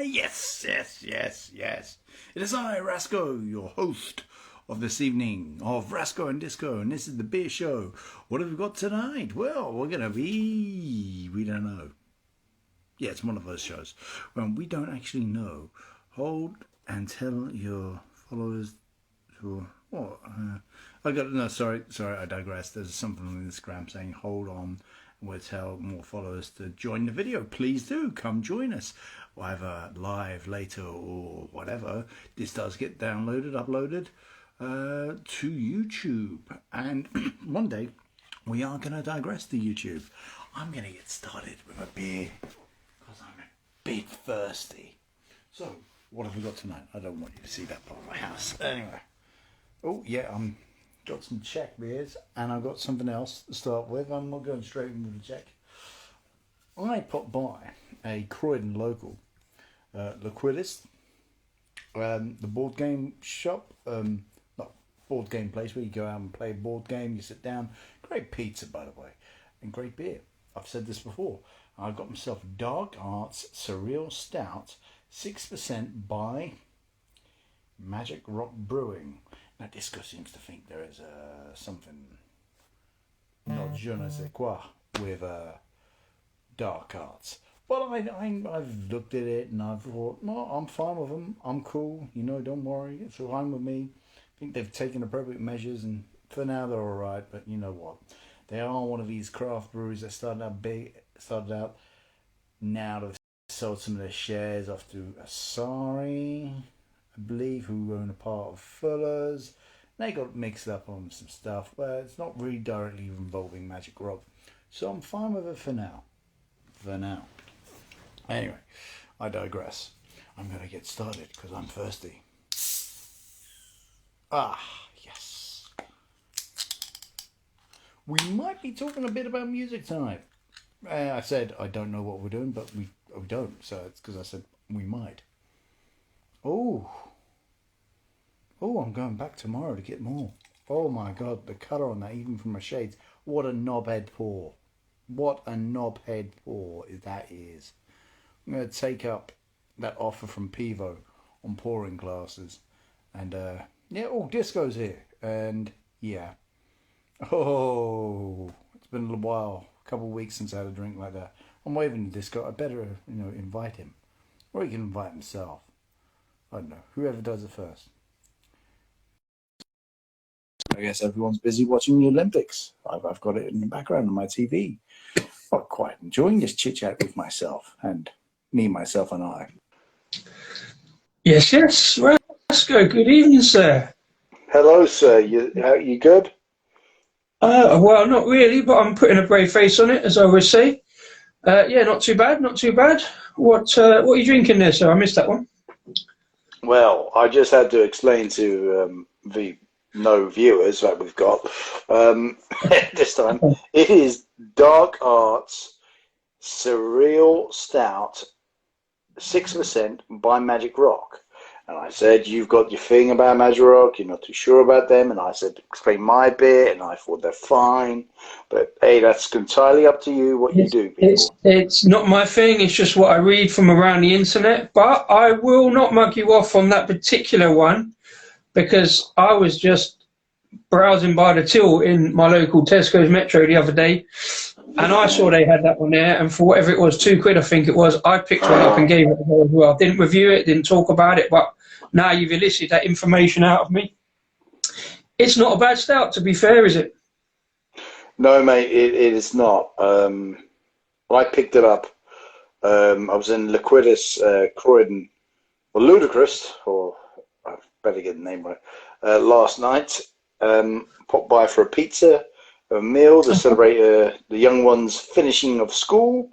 Yes. It is I, Rasco, your host of this evening of Rasco and Disco, and this is the beer show. What have we got tonight? Well, we're going to be... we don't know. Yeah, it's one of those shows when we don't actually know. Hold and tell your followers to... Sorry, I digress. There's something on Instagram saying, hold on, and we'll tell more followers to join the video. Please do, come join us. Either live later or whatever. This does get downloaded, uploaded to YouTube. And one day, we are going to digress to YouTube. I'm going to get started with a beer because I'm a bit thirsty. So, what have we got tonight? I don't want you to see that part of my house. Anyway. Oh, yeah, got some Czech beers, and I've got something else to start with. I'm not going straight into the Czech. I popped by a Croydon local, Liquidist, the board game shop, not board game place where you go out and play a board game, you sit down. Great pizza, by the way, and great beer. I've said this before. I got myself a Dark Arts Surreal Stout, 6% by Magic Rock Brewing. Now, Disco seems to think there is something not je ne sais quoi with Dark Arts. Well, I've looked at it and I've thought, no, I'm fine with them. I'm cool. Don't worry. It's fine with me. I think they've taken appropriate measures, and for now they're all right. But you know what? They are one of these craft breweries that started out. Now they've sold some of their shares off to Asari, I believe, who own a part of Fuller's. They got mixed up on some stuff, but it's not really directly involving Magic Rock. So I'm fine with it for now. Anyway, I digress. I'm going to get started because I'm thirsty. Yes. We might be talking a bit about music tonight. I said I don't know what we're doing, but we don't. So it's because I said we might. I'm going back tomorrow to get more. Oh my God, the colour on that, even from my shades. What a knobhead pour. What a knobhead pour that is. I'm going to take up that offer from Pivo on pouring glasses. And, Disco's here. And, yeah. It's been a little while. A couple of weeks since I had a drink like that. I'm waving to Disco. I better, invite him. Or he can invite himself. I don't know. Whoever does it first. I guess everyone's busy watching the Olympics. I've got it in the background on my TV. I'm quite enjoying this chit-chat with myself, and me, myself, and I. Yes. Rasco, good evening, sir. Hello, sir. You good? Well, not really, but I'm putting a brave face on it, as I always say. Not too bad. What are you drinking there, sir? I missed that one. Well, I just had to explain to the no viewers that we've got this time. It is Dark Arts Surreal Stout, 6% by Magic Rock. And I said, you've got your thing about Magic Rock, you're not too sure about them. And I said, explain my bit, and I thought they're fine. But hey, that's entirely up to you what you do, people. It's not my thing, it's just what I read from around the internet. But I will not mug you off on that particular one, because I was just browsing by the till in my local Tesco's Metro the other day, and I saw they had that one there, and for whatever it was, £2 I think it was, I picked one up and gave it a go as well. Didn't review it, didn't talk about it, but now you've elicited that information out of me. It's not a bad stout, to be fair, is it? No, mate, it is not. I picked it up. I was in Liquidus, Croydon, or Ludicrous, or I better get the name right, last night. Popped by for a pizza, a meal to celebrate the young ones finishing of school,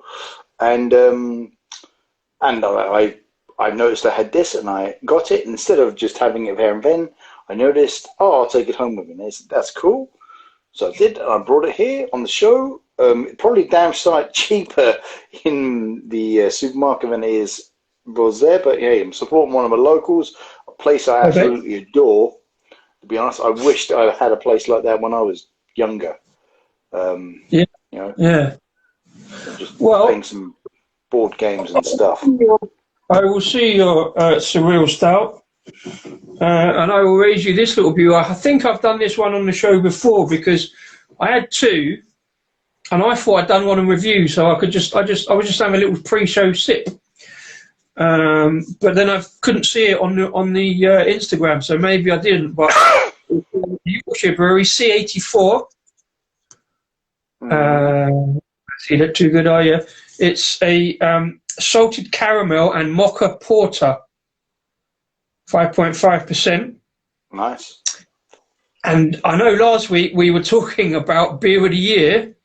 and I noticed I had this, and I got it. Instead of just having it there and then, I noticed, I'll take it home with me. That's cool. So I did, and I brought it here on the show. Probably damn sight cheaper in the supermarket than it was there, but yeah, I'm supporting one of the locals, a place I absolutely adore. To be honest, I wished I had a place like that when I was younger. Yeah. Just playing some board games and stuff. I will see your surreal stout, and I will raise you this little view. I think I've done this one on the show before because I had two, and I thought I'd done one in review, so I was just having a little pre-show sip. But then I couldn't see it on the Instagram, so maybe I didn't. But Yorkshire Brewery C84. See that too good, are you? It's a salted caramel and mocha porter, 5.5%. Nice. And I know last week we were talking about beer of the year.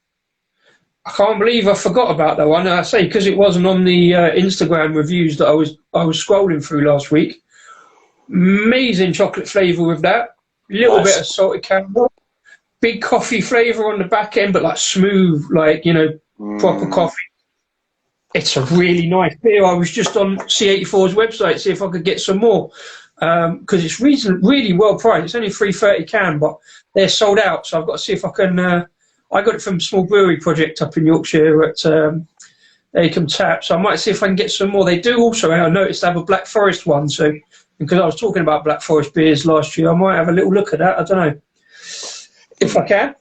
I can't believe I forgot about that one. I say because it wasn't on the Instagram reviews that I was scrolling through last week. Amazing chocolate flavour with that. Little bit of salted caramel. Big coffee flavour on the back end, but like smooth, like, you know, proper coffee. It's a really nice beer. I was just on C84's website to see if I could get some more because it's really well priced. It's only $3.30 can, but they're sold out. So I've got to see if I can. I got it from a small brewery project up in Yorkshire at Acombe Tap. So I might see if I can get some more. They do also, I noticed, have a Black Forest one. So because I was talking about Black Forest beers last year, I might have a little look at that. I don't know if I can.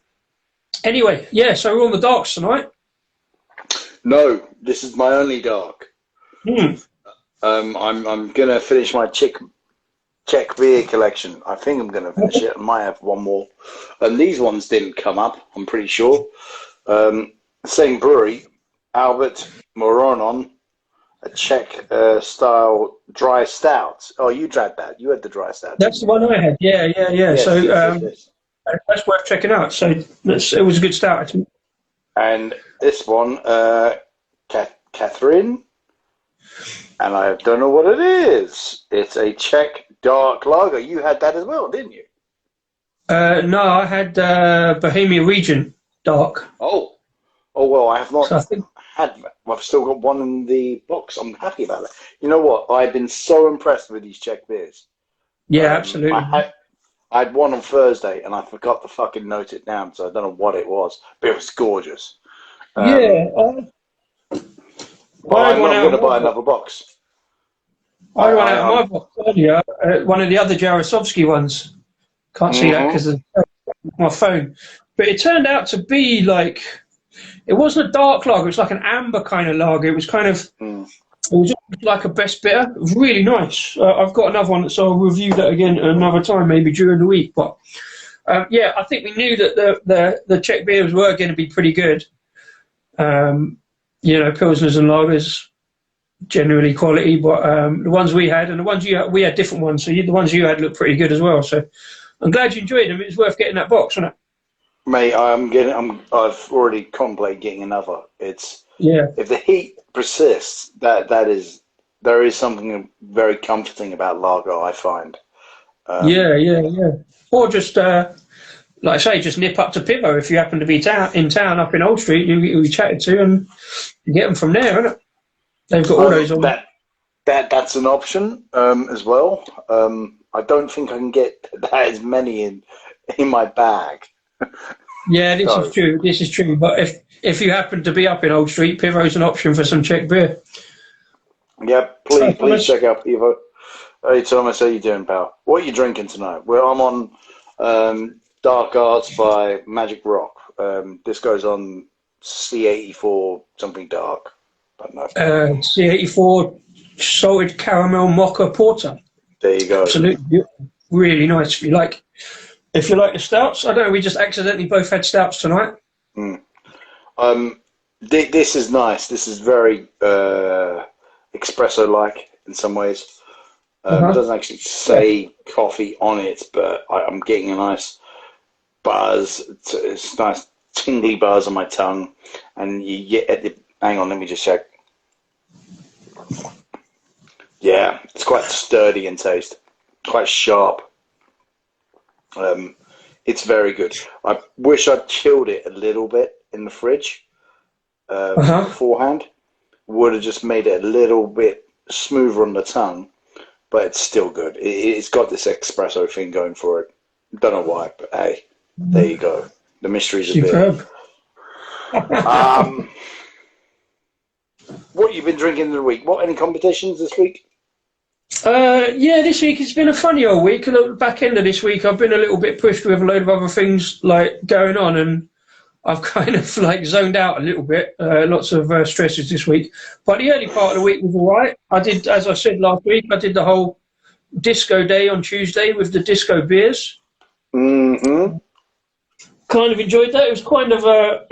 Anyway, yeah. So we're on the darks tonight. No, this is my only dark. I'm gonna finish my Czech beer collection. I think I'm gonna finish it. I might have one more. And these ones didn't come up, I'm pretty sure. Same brewery, Albert Moronon, a Czech style dry stout. Oh, you tried that. You had the dry stout. That's the one I had. Yeah. Yes, So yes. that's worth checking out. So it was a good start, actually. And this one, Catherine, and I don't know what it is. It's a Czech dark lager. You had that as well, didn't you? No, I had Bohemia Region dark. Oh, well, I have not So I think, had. I've still got one in the box. I'm happy about that. You know what? I've been so impressed with these Czech beers. yeah, absolutely. I had one on Thursday, and I forgot to fucking note it down, so I don't know what it was, but it was gorgeous. I'm I'm not going to buy another box. I ran out of my box earlier. One of the other Jarosowski ones. Can't see that because of my phone. But it turned out to be like, it wasn't a dark lager. It was like an amber kind of lager. It was kind of, it was like a best bitter. It was really nice. I've got another one, so I'll review that again another time, maybe during the week. But yeah, I think we knew that the Czech beers were going to be pretty good. You know, Pilsners and lagers, generally quality, but the ones we had and the ones we had different ones. So the ones you had looked pretty good as well. So I'm glad you enjoyed them. It was worth getting that box, wasn't it? Mate, I've already contemplated getting another. It's if the heat persists, there is something very comforting about lager, I find. Yeah. Or just like I say, just nip up to Pivo if you happen to be in town up in Old Street. You chatted to and you get them from there, isn't it? They've got all those on. That's an option as well. I don't think I can get that as many in my bag. Yeah, this is true. But if you happen to be up in Old Street, Pivo's an option for some Czech beer. Yeah, please check out Pivo. Hey Thomas, how you doing, pal? What are you drinking tonight? Well, I'm on Dark Arts by Magic Rock. This goes on C84 something dark. I don't know. C84 salted caramel mocha porter. There you go. Absolutely, really nice. If you like the stouts, I don't know. We just accidentally both had stouts tonight. This is nice. This is very espresso-like in some ways. It doesn't actually say coffee on it, but I'm getting a nice buzz. It's a nice tingly buzz on my tongue, and you get at the. Hang on, let me just check. Yeah, it's quite sturdy in taste, quite sharp. It's very good. I wish I'd chilled it a little bit in the fridge beforehand. Would have just made it a little bit smoother on the tongue, but it's still good. It's got this espresso thing going for it. Don't know why, but hey, there you go. The mysteries of beer. what you've been drinking in the week? What, any competitions this week? Yeah, this week it's been a funny old week. At the back end of this week, I've been a little bit pushed with a load of other things like going on, and I've kind of like zoned out a little bit. Lots of stresses this week, but the early part of the week was all right. I did, as I said last week, I did the whole disco day on Tuesday with the disco beers. Mm-hmm. Kind of enjoyed that. It was kind of a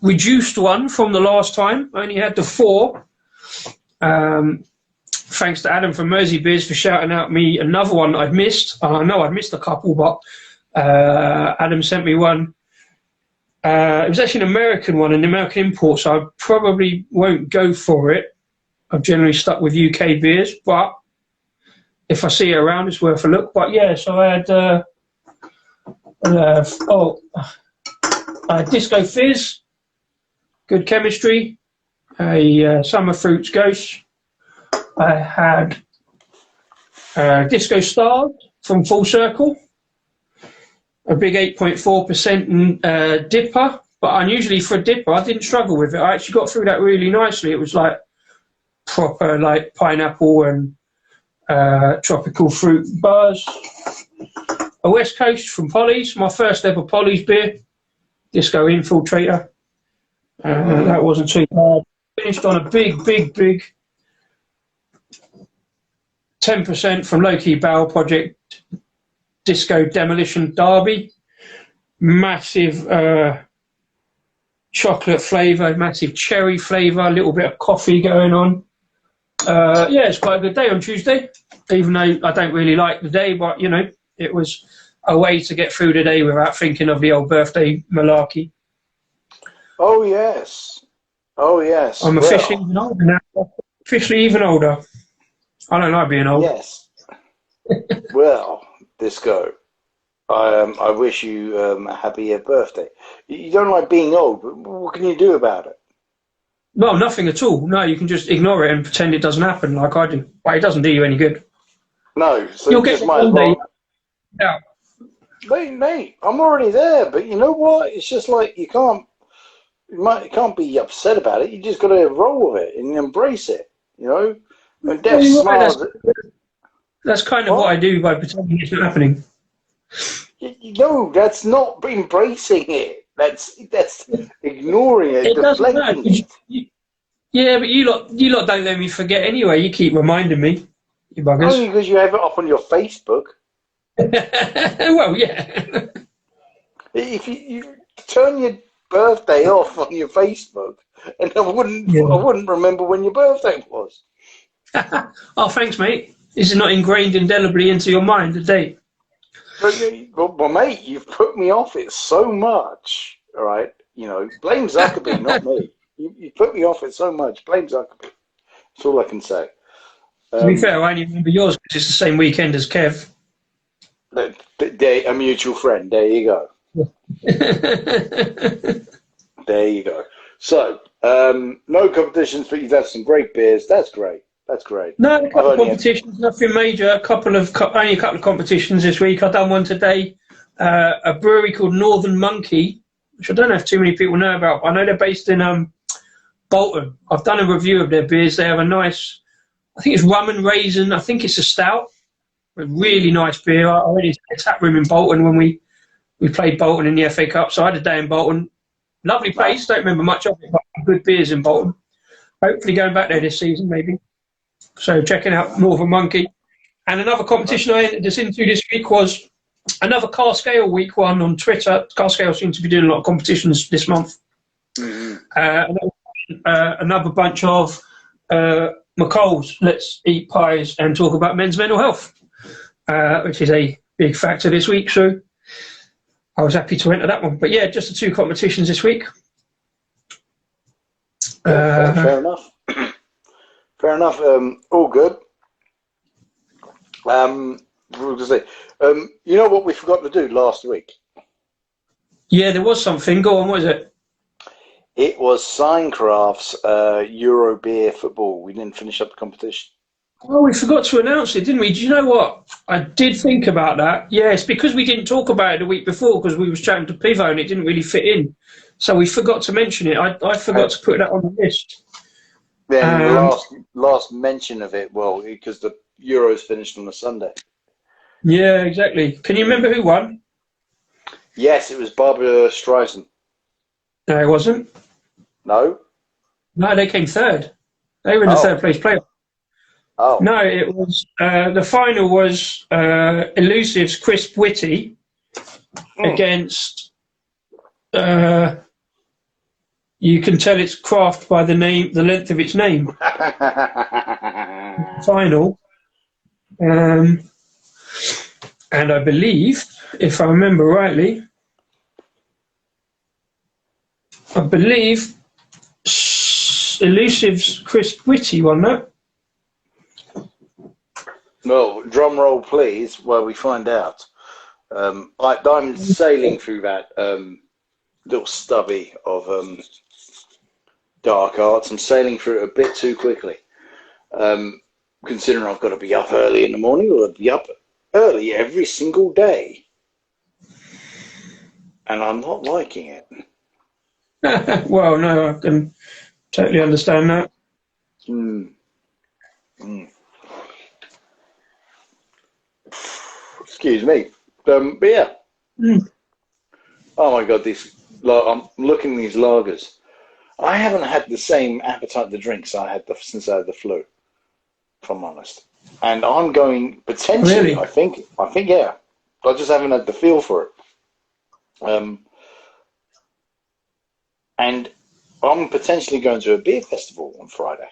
reduced one from the last time. I only had the 4. Thanks to Adam from Mersey Beers for shouting out me another one I'd missed. I know I'd missed a couple, but Adam sent me one. It was actually an American one, an American import, so I probably won't go for it. I've generally stuck with UK beers, but if I see it around, it's worth a look. But yeah, so I had Disco Fizz, Good Chemistry, a Summer Fruits Ghost. I had Disco Stars from Full Circle, a big 8.4% dipper, but unusually for a dipper, I didn't struggle with it. I actually got through that really nicely. It was like proper like pineapple and tropical fruit bars. A West Coast from Polly's, my first ever Polly's beer, Disco Infiltrator. That wasn't too bad. Finished on a big 10% from Low Key Barrel Project, Disco Demolition Derby. Massive chocolate flavour, massive cherry flavour, a little bit of coffee going on. Yeah, it's quite a good day on Tuesday, even though I don't really like the day, but, you know, it was a way to get through the day without thinking of the old birthday malarkey. Oh, yes. Oh, yes. I'm officially even older now. Officially even older. I don't like being old. Yes. Well, Disco, I wish you a happy birthday. You don't like being old, but what can you do about it? Well, nothing at all. No, you can just ignore it and pretend it doesn't happen like I do. But it doesn't do you any good. No, so you'll you get just might as well. Yeah. Mate, I'm already there, but you know what? It's just like you can't be upset about it. You just got to roll with it and embrace it, you know? When death smiles... That's kind of what I do by pretending it's not happening. No, that's not embracing it. That's ignoring it, deflecting it. Yeah, but you lot don't let me forget anyway. You keep reminding me, you buggers. Only because you have it up on your Facebook. Well, yeah. If you turn your birthday off on your Facebook, and I wouldn't remember when your birthday was. Oh, thanks, mate. Is it not ingrained indelibly into your mind, the date? Well, mate, you've put me off it so much, all right? You know, blame Zuckerberg, not me. You put me off it so much, blame Zuckerberg. That's all I can say. To be fair, I only remember yours because it's the same weekend as Kev. A mutual friend, there you go. There you go. So, no competitions, but you've had some great beers. That's great. That's great. No, a couple of competitions, nothing major. Only a couple of competitions this week. I've done one today. A brewery called Northern Monkey, which I don't know if too many people know about, but I know they're based in Bolton. I've done a review of their beers. They have a nice, I think it's rum and raisin. I think it's a stout. A really nice beer. I went into a tap room in Bolton when we played Bolton in the FA Cup, so I had a day in Bolton. Lovely place. Don't remember much of it, but good beers in Bolton. Hopefully going back there this season, maybe. So checking out Northern Monkey. And another competition I entered us into this week was another Car Scale week one on Twitter. Car Scale seems to be doing a lot of competitions this month. Another bunch of McColl's Let's Eat Pies and Talk About Men's Mental Health, which is a big factor this week. So I was happy to enter that one. But yeah, just the 2 competitions this week. Fair enough. Fair enough. All good. What was I going to say? You know what we forgot to do last week? Yeah, there was something. Go on, what is it? It was Signcraft's Euro Beer Football. We didn't finish up the competition. Oh, we forgot to announce it, didn't we? Do you know what? I did think about that. Yeah, it's because we didn't talk about it the week before because we was chatting to Pivo and it didn't really fit in. So we forgot to mention it. I forgot to put that on the list. Then last mention of it, well, because the Euros finished on a Sunday. Yeah, exactly. Can you remember who won? Yes, it was Barbara Streisand. No, it wasn't. No? No, they came third. They were in the third place playoff. Oh. No, it was the final was Elusive's Crisp Witty against. You can tell it's craft by the length of its name. Final, and I believe, if I remember rightly, Elusive's Crisp Witty won that. Well, drum roll, please, while we find out. I'm sailing through that little stubby of dark arts. I'm sailing through it a bit too quickly, considering I've got to be up early in the morning, or I'd be up early every single day, and I'm not liking it. Well, no, I can totally understand that. Excuse me. But yeah. Oh my God, I'm looking at these lagers. I haven't had the same appetite to drinks I had since I had the flu, if I'm honest. And I'm going potentially, Really? I think, yeah. I just haven't had the feel for it. And I'm potentially going to a beer festival on Friday.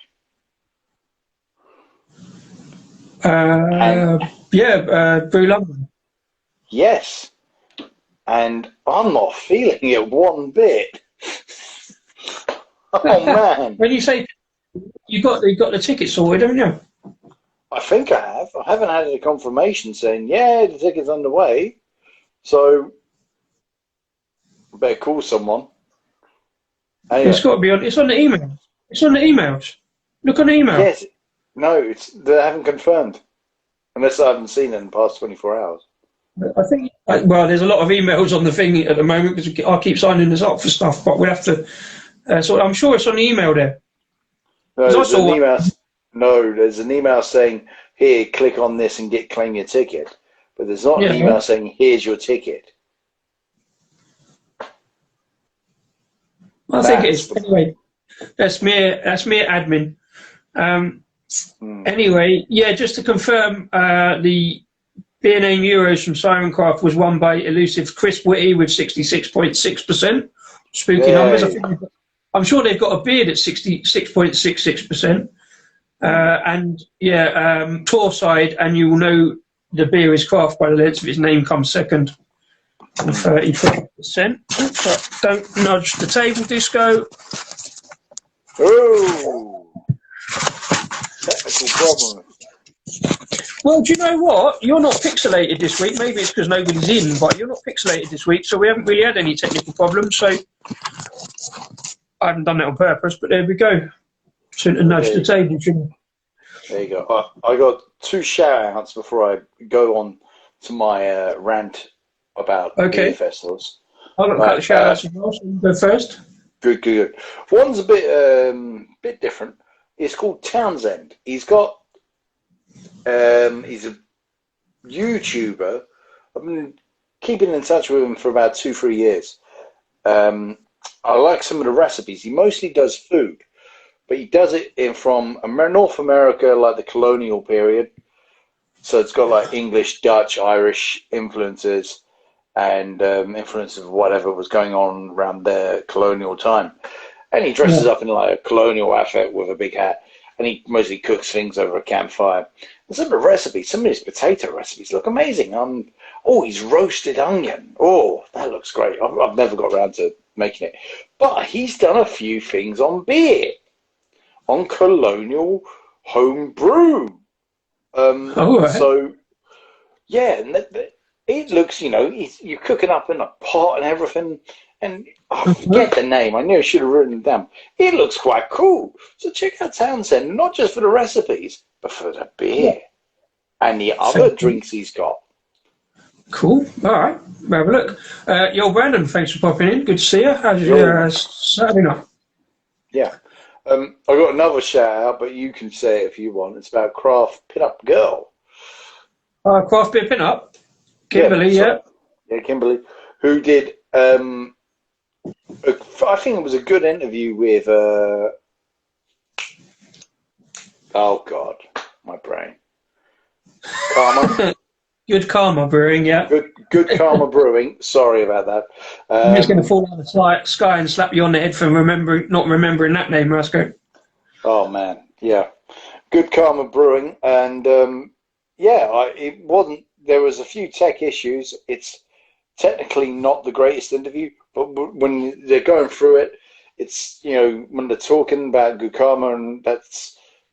Brew London. Yes. And I'm not feeling it one bit. Oh man! When you say you got the ticket sorted, haven't you? I think I have. I haven't had a confirmation saying, yeah, the ticket's underway. So I better call someone. Anyway. It's got to be on. It's on the email. It's on the emails. Look on the email. Yes. No, they haven't confirmed, unless I haven't seen it in the past 24 hours. I think. Well, there's a lot of emails on the thing at the moment because I keep signing us up for stuff, but we have to. So I'm sure it's on the email there. No, there's an email saying, here, click on this and claim your ticket. But there's not an email saying, here's your ticket. I think it's anyway. That's mere admin. Anyway, yeah, just to confirm, the beer name Euros from Sirencraft was won by Elusive Crisp Witty with 66.6%. Spooky numbers. I'm sure they've got a beard at 66.66%. And Torside, and you will know the beer is craft by the length of its name, comes second, 34%. But don't nudge the table, Disco. Oh, technical problem. Well, do you know what? You're not pixelated this week. Maybe it's because nobody's in, but you're not pixelated this week, so we haven't really had any technical problems. So I haven't done that on purpose, but there we go. Shouldn't have nudged the table, shouldn't I? There you go. I got 2 shout-outs before I go on to my rant about beer festivals. I've got a couple of shout-outs as well, so you go first. Good. One's a bit different. It's called Townsend. He's got he's a YouTuber. I've been keeping in touch with him for about 2-3 years. I like some of the recipes. He mostly does food, but he does it from North America, like the colonial period. So it's got like English, Dutch, Irish influences, and influences of whatever was going on around their colonial time. And he dresses up in like a colonial outfit with a big hat, and he mostly cooks things over a campfire. And some of the recipes, some of his potato recipes look amazing. He's roasted onion. Oh, that looks great. I've never got around to making it. But he's done a few things on beer, on colonial home brew. So, yeah, and it looks, you're cooking up in a pot and everything. And I forget the name. I knew I should have written it down. It looks quite cool. So check out Townsend, not just for the recipes, but for the beer and the other drinks he's got. Cool. All right. We'll have a look. Yo, Brandon, thanks for popping in. Good to see you. How's your Saturday night? Yeah. I got another shout out, but you can say it if you want. It's about Craft Pinup Girl. Craft beer pin-up. Kimberly, yeah. Yeah, Kimberly, who did, I think it was a good interview with, oh God, my brain. Karma. Good Karma Brewing, yeah. Good Karma Brewing. Sorry about that. I'm just going to fall out of the sky and slap you on the head for not remembering that name, Roscoe. Oh, man, yeah. Good Karma Brewing, and it wasn't. There was a few tech issues. It's technically not the greatest interview, but when they're going through it, it's, when they're talking about Good Karma, and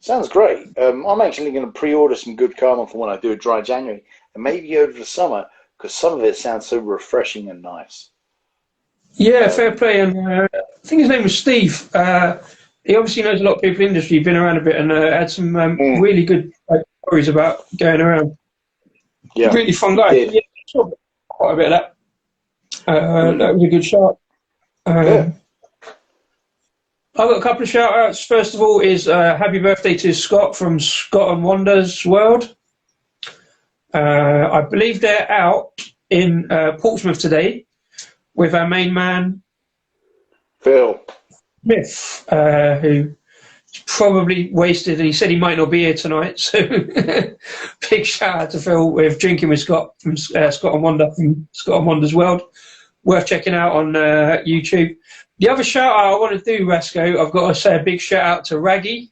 sounds great. I'm actually going to pre-order some Good Karma for when I do a dry January, and maybe over the summer, because some of it sounds so refreshing and nice. Yeah, fair play. And I think his name was Steve. He obviously knows a lot of people in the industry, been around a bit, and had some really good stories about going around. Yeah, really fun guy. Yeah, quite a bit of that. That was a good shot. I've got a couple of shout outs. First of all is happy birthday to Scott from Scott and Wonders World. I believe they're out in Portsmouth today with our main man Phil Smith, who probably wasted, and he said he might not be here tonight. So big shout out to Phil with Drinking with Scott from Scott and Wonder from Scott and Wonders World. Worth checking out on YouTube. The other shout out I want to do, Rasco, I've got to say a big shout out to Wraggy.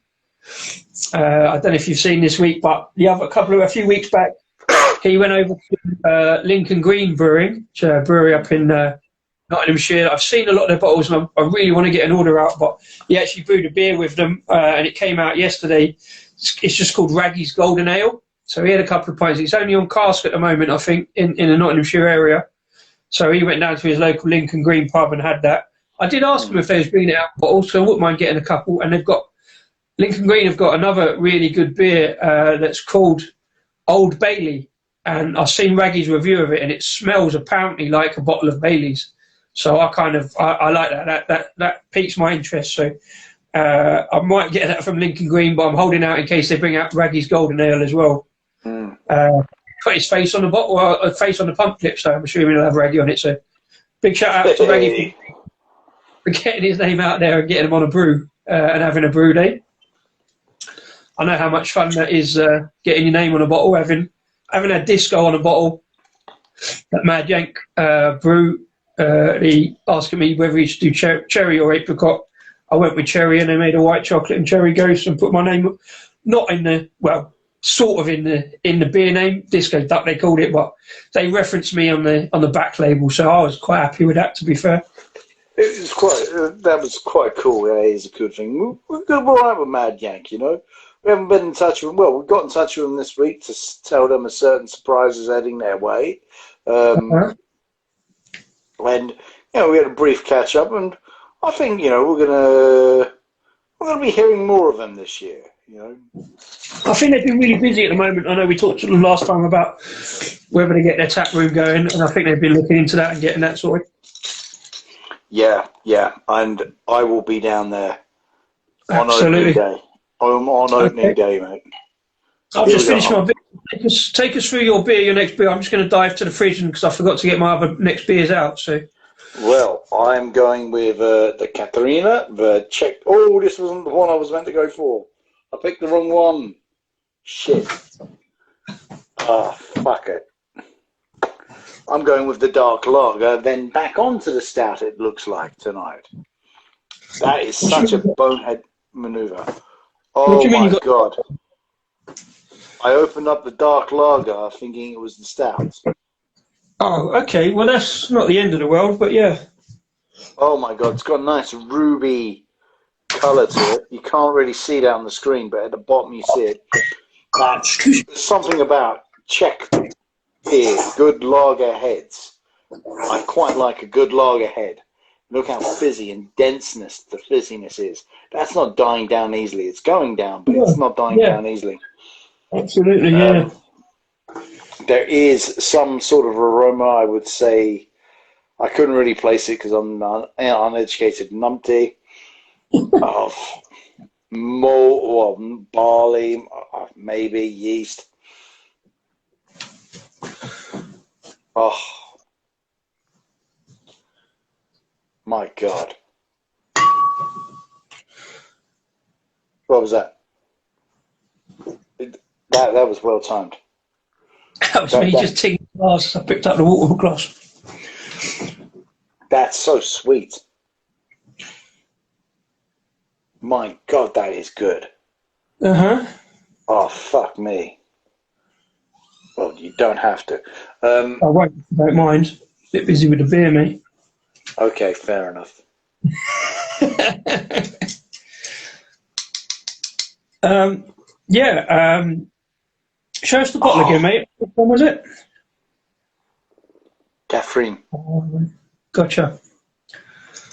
I don't know if you've seen this week, but a few weeks back, he went over to Lincoln Green Brewing, which a brewery up in Nottinghamshire. I've seen a lot of their bottles, and I really want to get an order out, but he actually brewed a beer with them, and it came out yesterday. It's just called Wraggys Golden Ale. So he had a couple of pints. It's only on cask at the moment, I think, in the Nottinghamshire area. So he went down to his local Lincoln Green pub and had that. I did ask him if they was bringing it out, but also I wouldn't mind getting a couple. And Lincoln Green have got another really good beer that's called Old Bailey. And I've seen Raggy's review of it, and it smells apparently like a bottle of Bailey's. So I like that. That piques my interest. So I might get that from Lincoln Green, but I'm holding out in case they bring out Wraggys Golden Ale as well. Put his face on the bottle, or face on the pump clip, so I'm assuming he'll have Raggy on it. So big shout out to Raggy for getting his name out there and getting him on a brew and having a brew day. I know how much fun that is, getting your name on a bottle, having a disco on a bottle. That Mad Yank brew, he asking me whether he should do cherry or apricot. I went with cherry, and they made a white chocolate and cherry ghost and put my name, not in the, well, sort of in the beer name, Disco Duck they called it, but they referenced me on the back label, so I was quite happy with that, to be fair. It was that was quite cool. Yeah, it's a good thing. We're all right with Mad Yank, We haven't been in touch with them. Well, we got in touch with them this week to tell them a certain surprise is heading their way. And, we had a brief catch up, and I think, we're gonna be hearing more of them this year. I think they've been really busy at the moment. I know we talked to them last time about whether they get their tap room going, and I think they've been looking into that and getting that sorted. Yeah, and I will be down there on Absolutely. opening day. I'm on opening day, mate. I've just finished my beer. Take us through your next beer. I'm just going to dive to the fridge because I forgot to get my other next beers out. So, well, I'm going with the Katarina, the Czech. Oh, this wasn't the one I was meant to go for. I picked the wrong one. Shit. Fuck it. I'm going with the dark lager, then back onto the stout, it looks like, tonight. That is such a bonehead maneuver. Oh, my God. I opened up the dark lager thinking it was the stout. Oh, okay. Well, that's not the end of the world, but yeah. Oh, my God. It's got a nice ruby colour to it. You can't really see it on the screen, but at the bottom you see it. There's something about Czech beer, good lager heads. I quite like a good lager head. Look how fizzy and denseness the fizziness is. That's not dying down easily. It's going down, but it's not dying down easily. Absolutely, yeah. There is some sort of aroma, I would say. I couldn't really place it because I'm uneducated numpty. malt or barley, maybe yeast. Oh, my God. What was that? That was well timed. That was me just taking the glass. I picked up the water glass. That's so sweet. My God, that is good. Uh-huh. Oh, fuck me. Well, you don't have to. I won't, if you don't mind. Bit busy with the beer, mate. Okay, fair enough. Show us the bottle again, mate. What one was it? Catherine. Gotcha.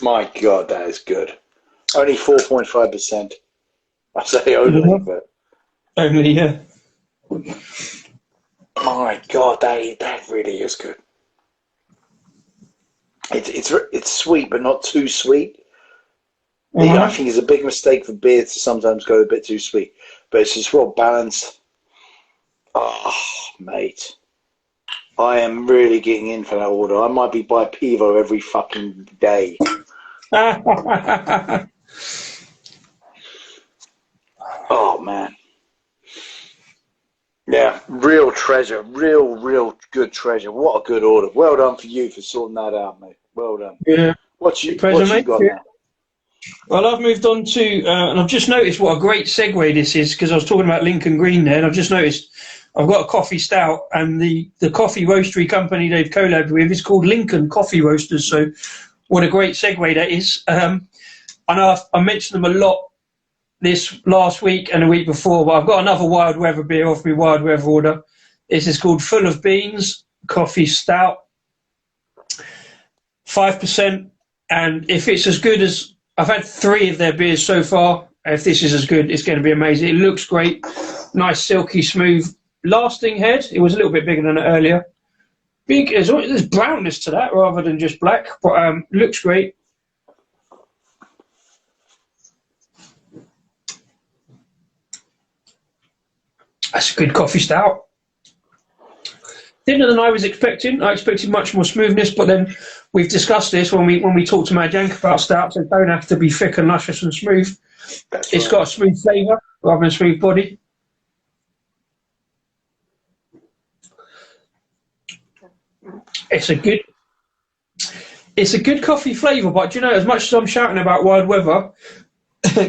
My God, that is good. Only 4.5%. I say only, but Only, yeah. my God, that really is good. It's sweet, but not too sweet. I think it's a big mistake for beer to sometimes go a bit too sweet, but it's just well balanced. Oh, mate. I am really getting in for that order. I might be by Pivo every fucking day. Oh, man. Yeah, real treasure. Real good treasure. What a good order. Well done for you for sorting that out, mate. Well done. Yeah. What you Pleasure, got mate. now? Well, I've moved on to, and I've just noticed what a great segue this is, because I was talking about Lincoln Green there, and I've just noticed I've got a coffee stout, and the coffee roastery company they've collabed with is called Lincoln Coffee Roasters, so what a great segue that is. I know I mentioned them a lot this last week and the week before, but I've got another Wild Weather beer off my Wild Weather order. This is called Full of Beans Coffee Stout, 5%, and if it's as good as, I've had 3 of their beers so far, if this is as good, it's going to be amazing. It looks great, nice, silky, smooth, lasting head. It was a little bit bigger than it earlier. Big, there's brownness to that rather than just black, but looks great. That's a good coffee stout. Thinner than I was expecting. I expected much more smoothness, but then we've discussed this when we talked to Majank about stouts. They don't have to be thick and luscious and smooth. It's got a smooth flavour rather than a smooth body. It's a good coffee flavour, but do you know, as much as I'm shouting about Wild Weather,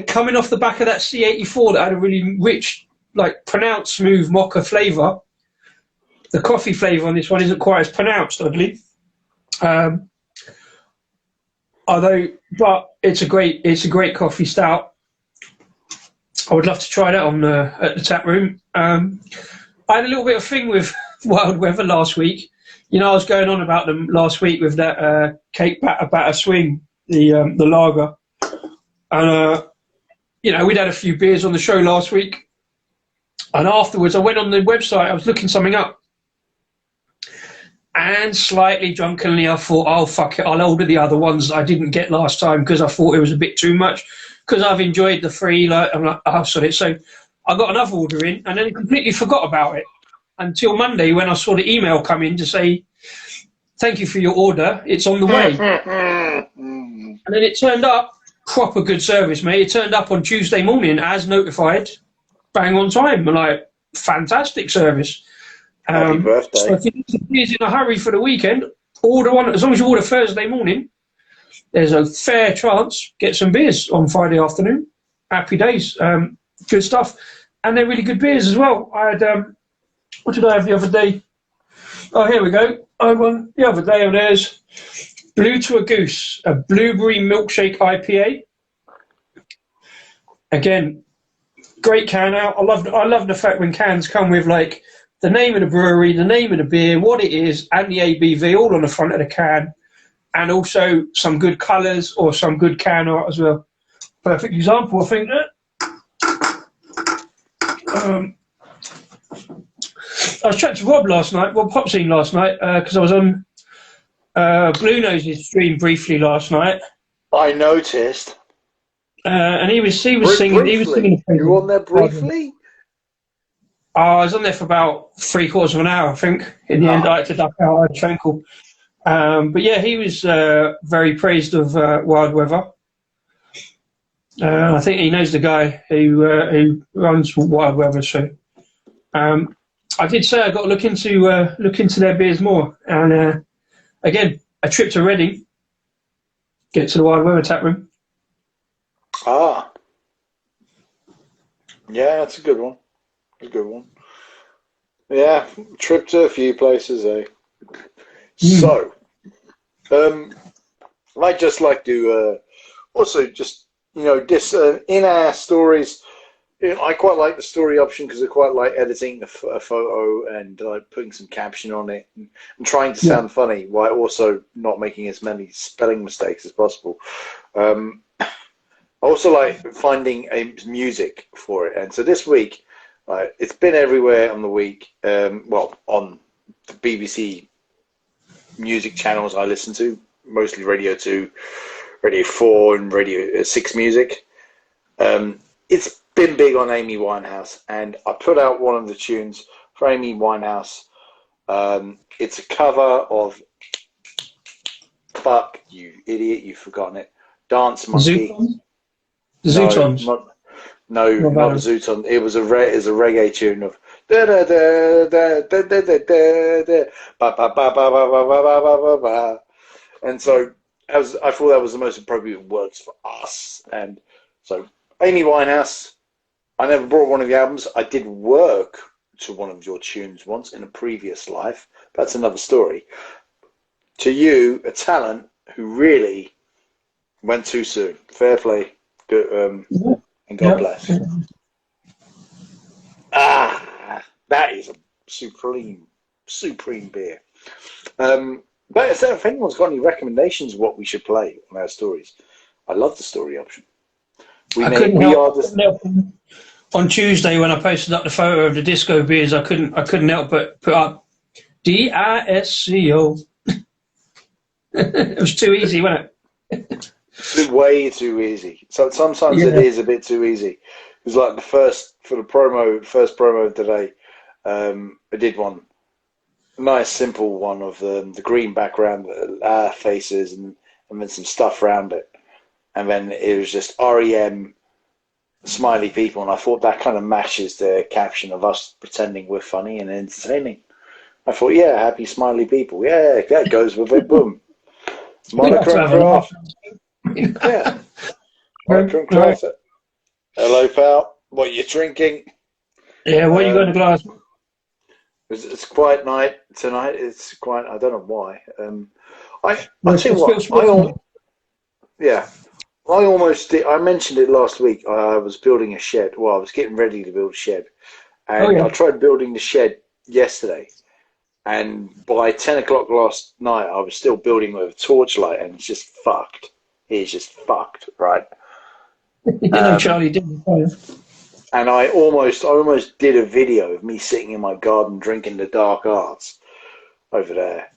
coming off the back of that C84 that had a really rich, like pronounced smooth mocha flavour, the coffee flavour on this one isn't quite as pronounced, oddly. But it's a great coffee stout. I would love to try that on at the tap room. I had a little bit of thing with Wild Weather last week. You know, I was going on about them last week with that cake batter swing, the lager, and you know, we'd had a few beers on the show last week, and afterwards I went on the website. I was looking something up. And slightly drunkenly, I thought, oh, fuck it, I'll order the other ones that I didn't get last time because I thought it was a bit too much. Because I've enjoyed the 3, I'm like, oh, sorry. So I got another order in and then completely forgot about it until Monday when I saw the email come in to say, thank you for your order, it's on the way. And then it turned up, proper good service, mate. It turned up on Tuesday morning as notified, bang on time. I'm like, fantastic service. Happy birthday. So if you're in a hurry for the weekend, order one. As long as you order Thursday morning, there's a fair chance get some beers on Friday afternoon. Happy days. Good stuff. And they're really good beers as well. I had, what did I have the other day? Oh, here we go. I won the other day, and there's Blue to a Goose, a blueberry milkshake IPA. Again, great can out. I love the fact when cans come with like the name of the brewery, the name of the beer, what it is, and the ABV all on the front of the can, and also some good colours or some good can art as well. Perfect example, I think. I was chatting to Rob Hopsine last night, because I was on Blue Nose's stream briefly last night. I noticed. And he was singing. He was singing. You were on there briefly? I was on there for about 3/4 of an hour, I think. In the end, I had to duck out. I had a phone call. But yeah, he was very praised of Wild Weather. I think he knows the guy who runs Wild Weather. So I did say I got to look into their beers more. And again, a trip to Reading, get to the Wild Weather tap room. Ah, yeah, that's a good one. A good one. Yeah, trip to a few places, eh? So, I'd just like to also just, in our stories, I quite like the story option because I quite like editing a photo and putting some caption on it and trying to sound funny while also not making as many spelling mistakes as possible. I also like finding a music for it. And so this week, it's been everywhere on the week, on the BBC music channels I listen to, mostly Radio 2, Radio 4 and Radio 6 music. It's been big on Amy Winehouse, and I put out one of the tunes for Amy Winehouse. It's a cover of Fuck You Idiot, you've forgotten it. Dance Monkey. Zootons? No, not the Zooton. It was a reggae tune of da da da da da da da da ba ba ba ba ba ba ba ba ba. And so I thought that was the most appropriate words for us. And so Amy Winehouse, I never brought one of the albums. I did work to one of your tunes once in a previous life. That's another story. To you, a talent who really went too soon. Fair play. Good, and God bless. That is a supreme beer. But if anyone's got any recommendations of what we should play on our stories, I love the story option. On Tuesday when I posted up the photo of the disco beers, I couldn't help but put up DISCO. It was too easy, wasn't it? Way too easy. So sometimes it is a bit too easy. It was like the first promo today. I did one, a nice simple one of the green background, faces, and then some stuff around it, and then it was just REM, smiley people, and I thought that kind of matches the caption of us pretending we're funny and entertaining. I thought, yeah, happy smiley people, yeah, that goes with it. Boom. Monochrome craft. Yeah. Monochrome craft. Hello, pal. What you drinking? Yeah, what you got in the glass? It's quiet night tonight. It's quiet. I don't know why. I tell you what. I almost did. I mentioned it last week. I was building a shed. Well, I was getting ready to build a shed, and I tried building the shed yesterday. And by 10 o'clock last night, I was still building with a torchlight, and it's just fucked. It's just fucked, right? Charlie didn't. And I almost did a video of me sitting in my garden drinking the dark arts over there.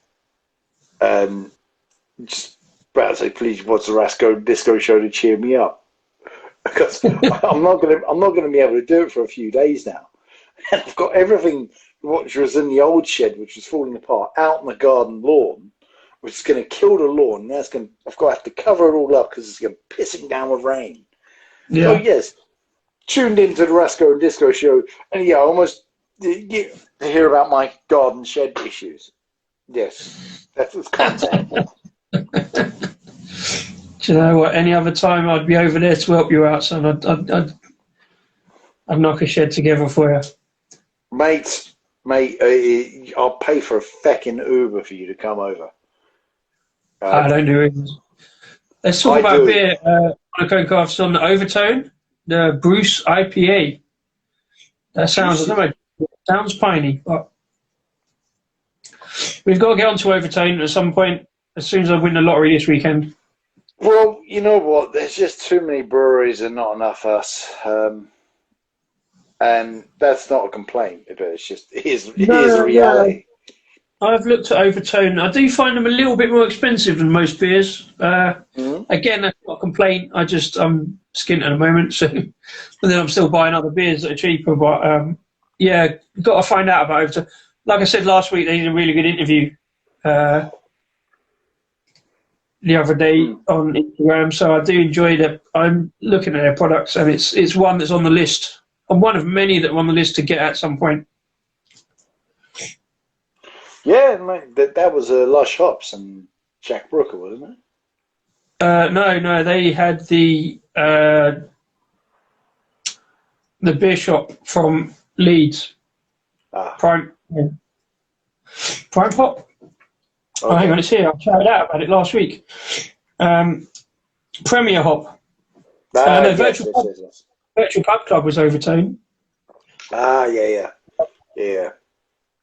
Just about to say, please, what's the Rasco Disco show to cheer me up? Because I'm not gonna be able to do it for a few days now. And I've got everything which was in the old shed, which was falling apart, out on the garden lawn, which is going to kill the lawn. I've got to have to cover it all up because it's going to be pissing down with rain. Yeah. So yes, tuned into the Rasco and Disco show, and I almost hear about my garden shed issues. Yes, that's content. Do you know what? Any other time I'd be over there to help you out, son. I'd knock a shed together for you. Mate, I'll pay for a feckin' Uber for you to come over. I don't do it. Let's talk about beer. Monaco on the Overtone, the Bruce IPA. That sounds piney, but we've got to get onto Overtone at some point as soon as I win the lottery this weekend. Well, you know what? There's just too many breweries and not enough us. And that's not a complaint. It's just it is a reality. I've looked at Overtone. I do find them a little bit more expensive than most beers. Again, that's not a complaint. I'm skint at the moment, so and then I'm still buying other beers that are cheaper. But yeah, got to find out about it. Like I said last week, they did a really good interview the other day on Instagram, so I do enjoy that. I'm looking at their products, and it's one that's on the list. I'm one of many that are on the list to get at some point. Yeah, mate, that was Lush Hops and Jack Brooker, wasn't it? No, they had the beer shop from Leeds. Prime Pop. Oh, hang on, it's here. I shouted out about it last week. Premier Hop. No, Virtual Pub Club was Overtone. Yeah.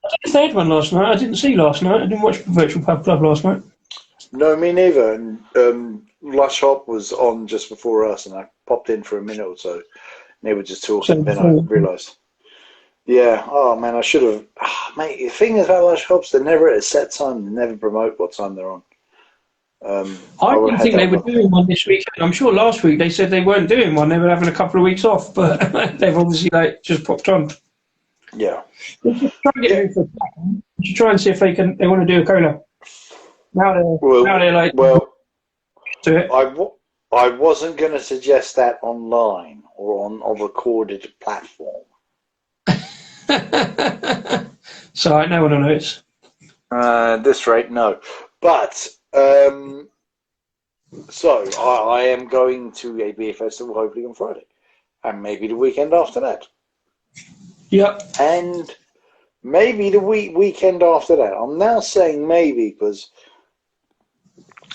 I did the third one last night. I didn't see last night. I didn't watch Virtual Pub Club last night. No, me neither. And Lush Hop was on just before us, and I popped in for a minute or so. And they were just talking, then I realised. Yeah, oh man, I should have. Mate, the thing is about Lush Hops, they're never at a set time. They never promote what time they're on. I didn't think they were doing one this week. I'm sure last week they said they weren't doing one. They were having a couple of weeks off, but they've obviously just popped on. Yeah. Try and get for try and see if they want to do a cola. Now they're like. Well, do it. I wasn't going to suggest that online or on a recorded platform. So no one knows. At this rate, no. But so I am going to a beer festival hopefully on Friday, and maybe the weekend after that. Yep. And maybe the weekend after that. I'm now saying maybe because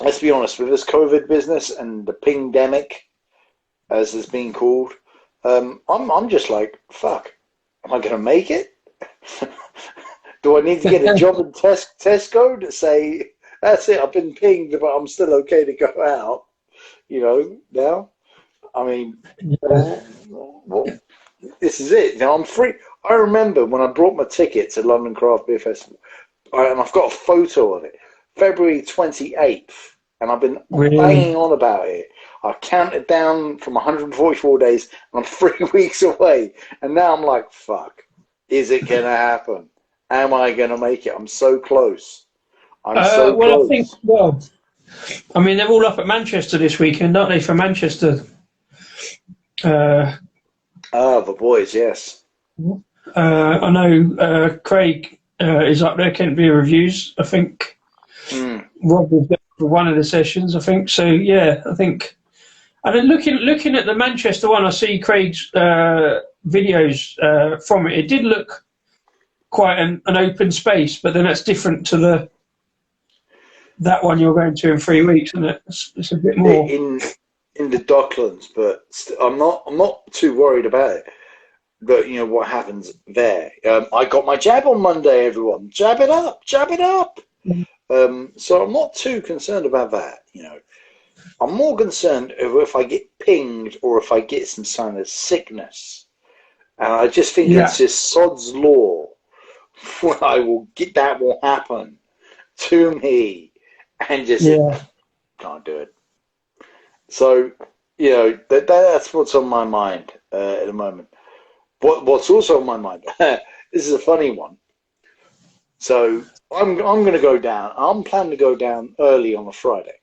let's be honest, with this COVID business and the pingdemic, as it's being called, I'm just like, fuck. Am I going to make it? Do I need to get a job in Tesco to say, that's it, I've been pinged, but I'm still okay to go out, now? I mean, well, this is it. Now I'm free. I remember when I brought my ticket to London Craft Beer Festival, and I've got a photo of it, February 28th, and I've been banging on about it. I counted down from 144 days, and I'm 3 weeks away. And now I'm like, fuck, is it going to happen? Am I going to make it? I'm so close. So close. I mean, they're all up at Manchester this weekend, aren't they, for Manchester? The boys, yes. I know Craig is up there, Kent Beer Reviews, I think. Rob was there for one of the sessions, I think. So, yeah, I think... And then looking at the Manchester one, I see Craig's videos from it. It did look quite an open space, but then that's different to that one you're going to in 3 weeks, and it's a bit more in the Docklands. But I'm not too worried about it. But what happens there? I got my jab on Monday. Everyone, jab it up. So I'm not too concerned about that. I'm more concerned if I get pinged or if I get some sign of sickness. And I just think it's just sod's law. That will happen to me. And just can't do it. So, that's what's on my mind at the moment. What's also on my mind, this is a funny one. So I'm going to go down. I'm planning to go down early on a Friday.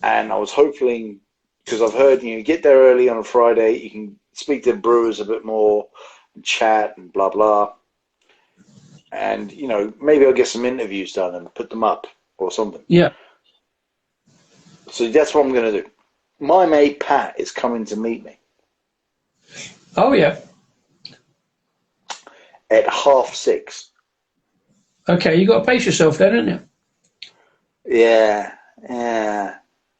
And I was hoping, because I've heard you get there early on a Friday, you can speak to brewers a bit more, and chat and blah, blah. And, maybe I'll get some interviews done and put them up or something. Yeah. So that's what I'm going to do. My mate Pat is coming to meet me. Oh, yeah. At 6:30. Okay, you got to pace yourself then, haven't you? Yeah.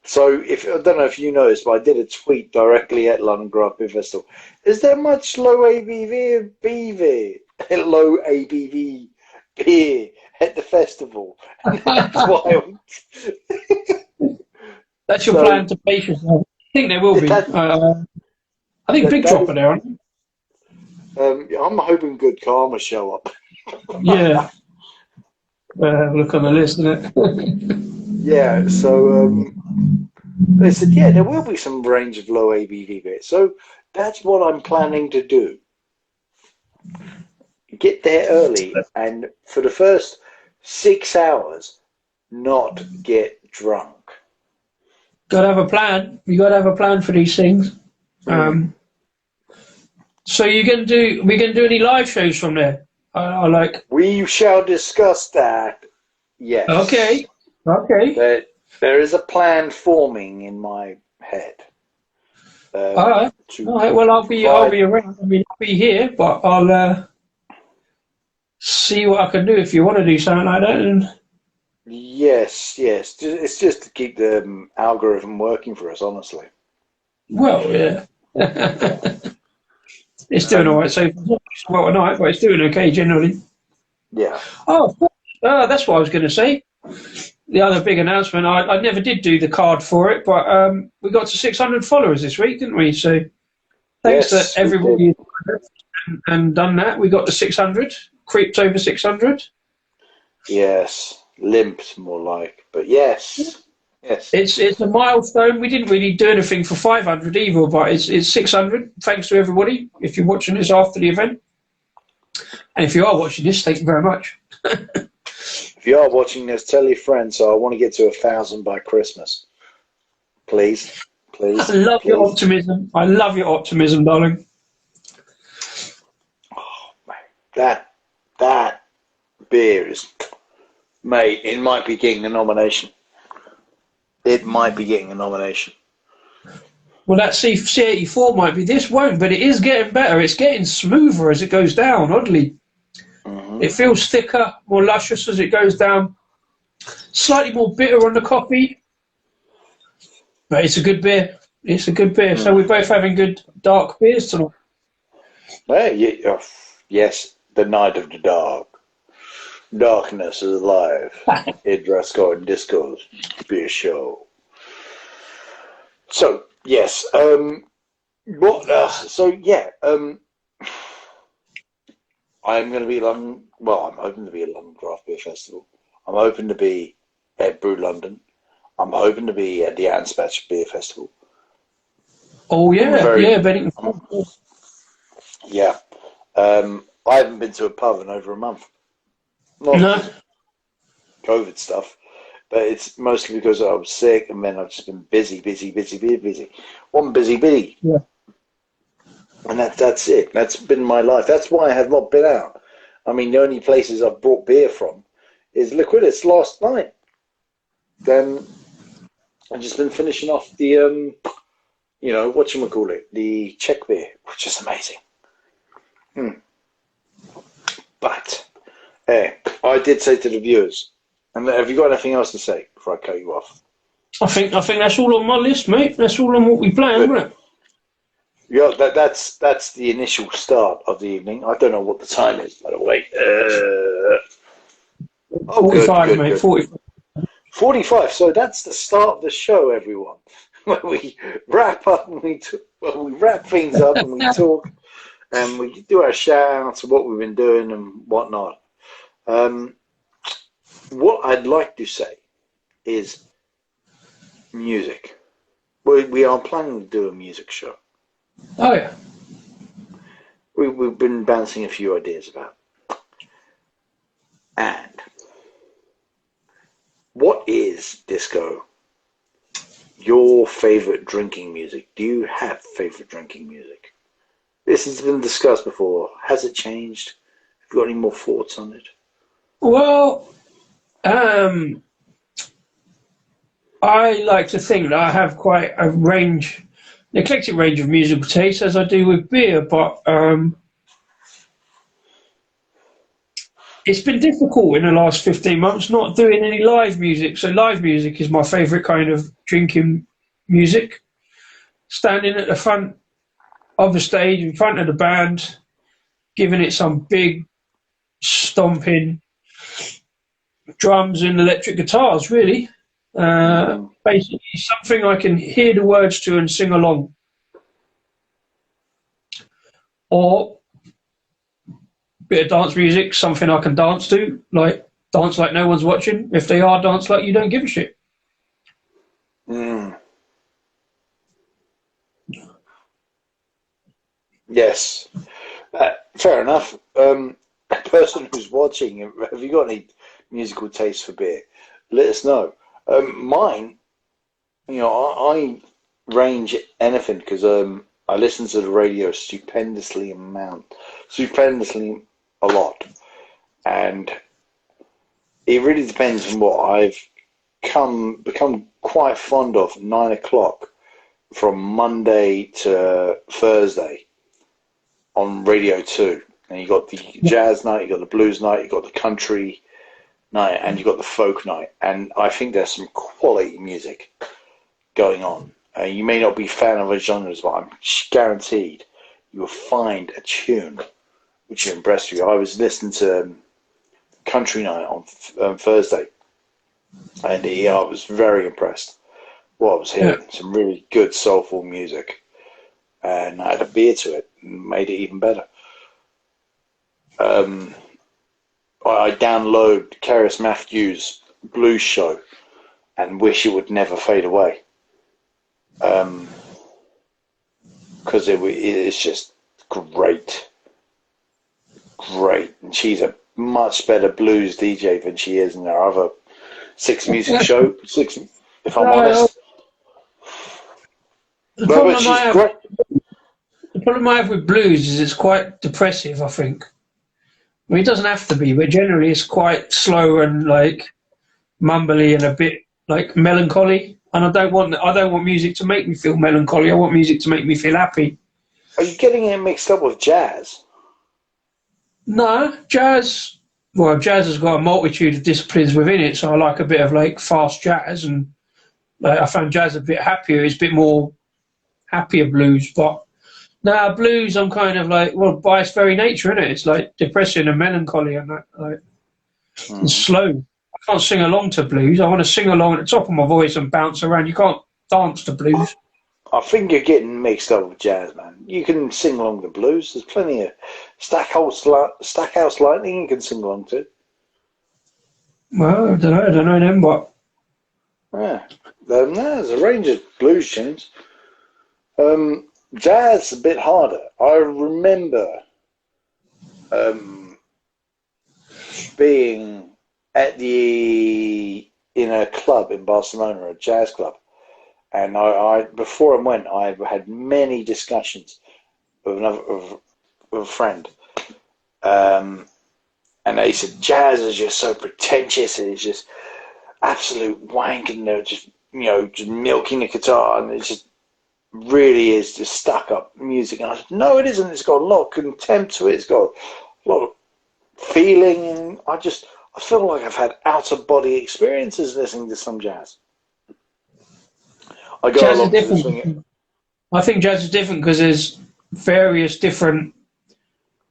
So I don't know if you noticed, but I did a tweet directly at London Craft Beer Festival. Is there much low ABV beer at the festival? And that's why that's your plan to pace yourself. I think there will be. I think Big Drop are there, aren't they? I'm hoping Good Karma show up. Yeah. Look on the list, isn't it? Yeah, so They said, yeah, there will be some range of low ABV beers. So that's what I'm planning to do. Get there early, and for the first 6 hours, not get drunk. Gotta have a plan. You gotta have a plan for these things. So we're gonna do any live shows from there? I like. We shall discuss that. Yes. Okay. There is a plan forming in my head. All right. Well, I'll be around. I mean, I'll be here, but I'll see what I can do if you want to do something like that. And... Yes. It's just to keep the algorithm working for us, honestly. Well, yeah. It's doing all right. So well tonight, but it's doing okay generally. Yeah. Oh, that's what I was going to say. The other big announcement, I never did do the card for it, but we got to 600 followers this week, didn't we? So thanks to everybody and done that. We got to 600, creeped over 600. Yes, limped more like, but yes. It's a milestone. We didn't really do anything for 500 either, but it's 600. Thanks to everybody. If you're watching this after the event, and if you are watching this, thank you very much. If you are watching this, tell your friends. So I want to get to 1,000 by Christmas. Please. I love your optimism. I love your optimism, darling. Oh, man. That beer is, mate, it might be getting a nomination. It might be getting a nomination. Well, that C84 might be. This won't, but it is getting better. It's getting smoother as it goes down, oddly. It feels thicker, more luscious as it goes down. Slightly more bitter on the coffee. But it's a good beer. It's a good beer. So we're both having good dark beers tonight. Yes, the night of the dark. Darkness is alive. In Dresco and Disco's beer show. So, yes. I'm going to be I'm hoping to be at London Craft Beer Festival. I'm hoping to be at Brew London. I'm hoping to be at the Anspach Beer Festival. Oh, yeah, Bennington. Yeah. I haven't been to a pub in over a month. Not COVID stuff, but it's mostly because I was sick and then I've just been busy. One busy bee. Yeah. And that's it. That's been my life. That's why I have not been out. I mean, the only places I've brought beer from is Liquidus last night. Then I've just been finishing off the, the Czech beer, which is amazing. But, I did say to the viewers, and have you got anything else to say before I cut you off? I think that's all on my list, mate. That's all on what we planned, isn't it? Yeah, that's the initial start of the evening. I don't know what the time is, by the way. 45, good, mate. good. 45. 45. So that's the start of the show, everyone. Where we wrap up and we wrap things up and we talk and we do our shout-outs of what we've been doing and whatnot. What I'd like to say is music. We are planning to do a music show. Oh, yeah. We've been bouncing a few ideas about. And what is, Disco, your favorite drinking music? Do you have favorite drinking music? This has been discussed before. Has it changed? Have you got any more thoughts on it? Well, I like to think that I have quite a range, an eclectic range of musical tastes, as I do with beer, but it's been difficult in the last 15 months not doing any live music. So live music is my favourite kind of drinking music. Standing at the front of the stage, in front of the band, giving it some big stomping drums and electric guitars, really. Basically something I can hear the words to and sing along. Or bit of dance music, something I can dance to, like dance like no one's watching. If they are, dance like you don't give a shit. Yes. Fair enough. A person who's watching, have you got any musical taste for beer? Let us know. Mine, I range anything because I listen to the radio stupendously a lot, and it really depends on what I've become quite fond of. 9 o'clock from Monday to Thursday on Radio 2. And you got the jazz night, you got the blues night, you got the country night, and you got the folk night. And I think there's some quality music going on. You may not be a fan of those genres, but I'm guaranteed you will find a tune which will impress you. I was listening to country night on Thursday, and I was very impressed. Well, I was hearing some really good soulful music, and I had a beer to it, and made it even better. I download Keris Matthews' blues show and wish it would never fade away, because it's just great, and she's a much better blues DJ than she is in her other Six Music show. If I'm honest. The problem I have with blues is it's quite depressive, I think. I mean, it doesn't have to be, but generally it's quite slow and like mumbly and a bit like melancholy. And I don't want music to make me feel melancholy. I want music to make me feel happy. Are you getting it mixed up with jazz? No, jazz. Well, jazz has got a multitude of disciplines within it, so I like a bit of like fast jazz, and like I found jazz a bit happier. It's a bit more happier blues, but now blues, I'm kind of like, well, by its very nature, isn't it? It's like depressing and melancholy and that, like, and slow. I can't sing along to blues. I want to sing along at the top of my voice and bounce around. You can't dance to blues. I think you're getting mixed up with jazz, man. You can sing along the blues. There's plenty of Stackhouse Lightning you can sing along to. Well, I don't know them, but yeah, there's a range of blues tunes. Jazz is a bit harder. I remember being in a club in Barcelona, a jazz club, and I before I went, I had many discussions with a friend, and they said jazz is just so pretentious and it's just absolute wank, and they're just just milking the guitar, and it's just really is just stuck up music. And I said, no, it isn't. It's got a lot of contempt to it. It's got a lot of feeling, and I feel like I've had out of body experiences listening to some jazz. Jazz is different. I think jazz is different because there's various different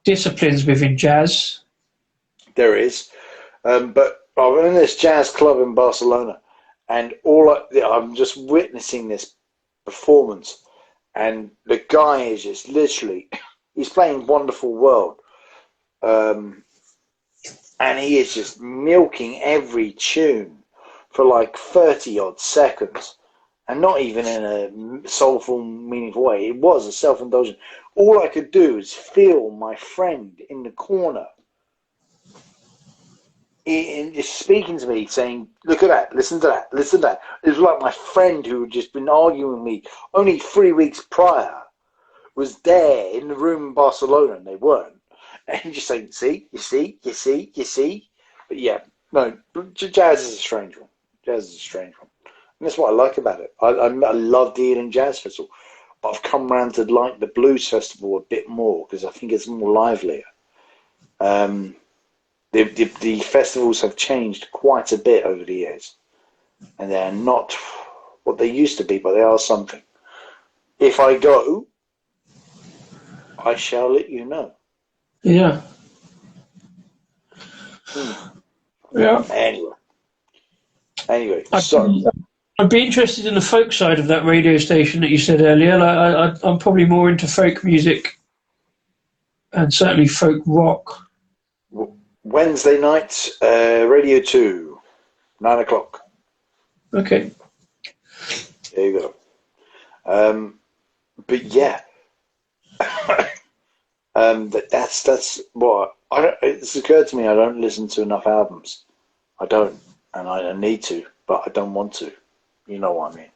disciplines within jazz. There is, but I'm in this jazz club in Barcelona, and I'm just witnessing this performance, and the guy is just literally, he's playing Wonderful World, and he is just milking every tune for like 30 odd seconds, and not even in a soulful, meaningful way. It was a self-indulgent. All I could do is feel my friend in the corner just speaking to me, saying, look at that, listen to that, listen to that. It was like my friend who had just been arguing with me only 3 weeks prior was there in the room in Barcelona, and they weren't. And just saying, see, you see, you see, you see. But yeah, no, jazz is a strange one. Jazz is a strange one. And that's what I like about it. I love the Ealing Jazz Festival, but I've come round to like the Blues Festival a bit more because I think it's more livelier. The festivals have changed quite a bit over the years, and they're not what they used to be, but they are something. If I go, I shall let you know. Yeah. Yeah. Anyway, so I'd be interested in the folk side of that radio station that you said earlier. Like, I'm probably more into folk music and certainly folk rock. Wednesday night, Radio 2, 9 o'clock. Okay. There you go. But yeah, That's what it's occurred to me. I don't listen to enough albums. I don't, and I need to, but I don't want to. You know what I mean?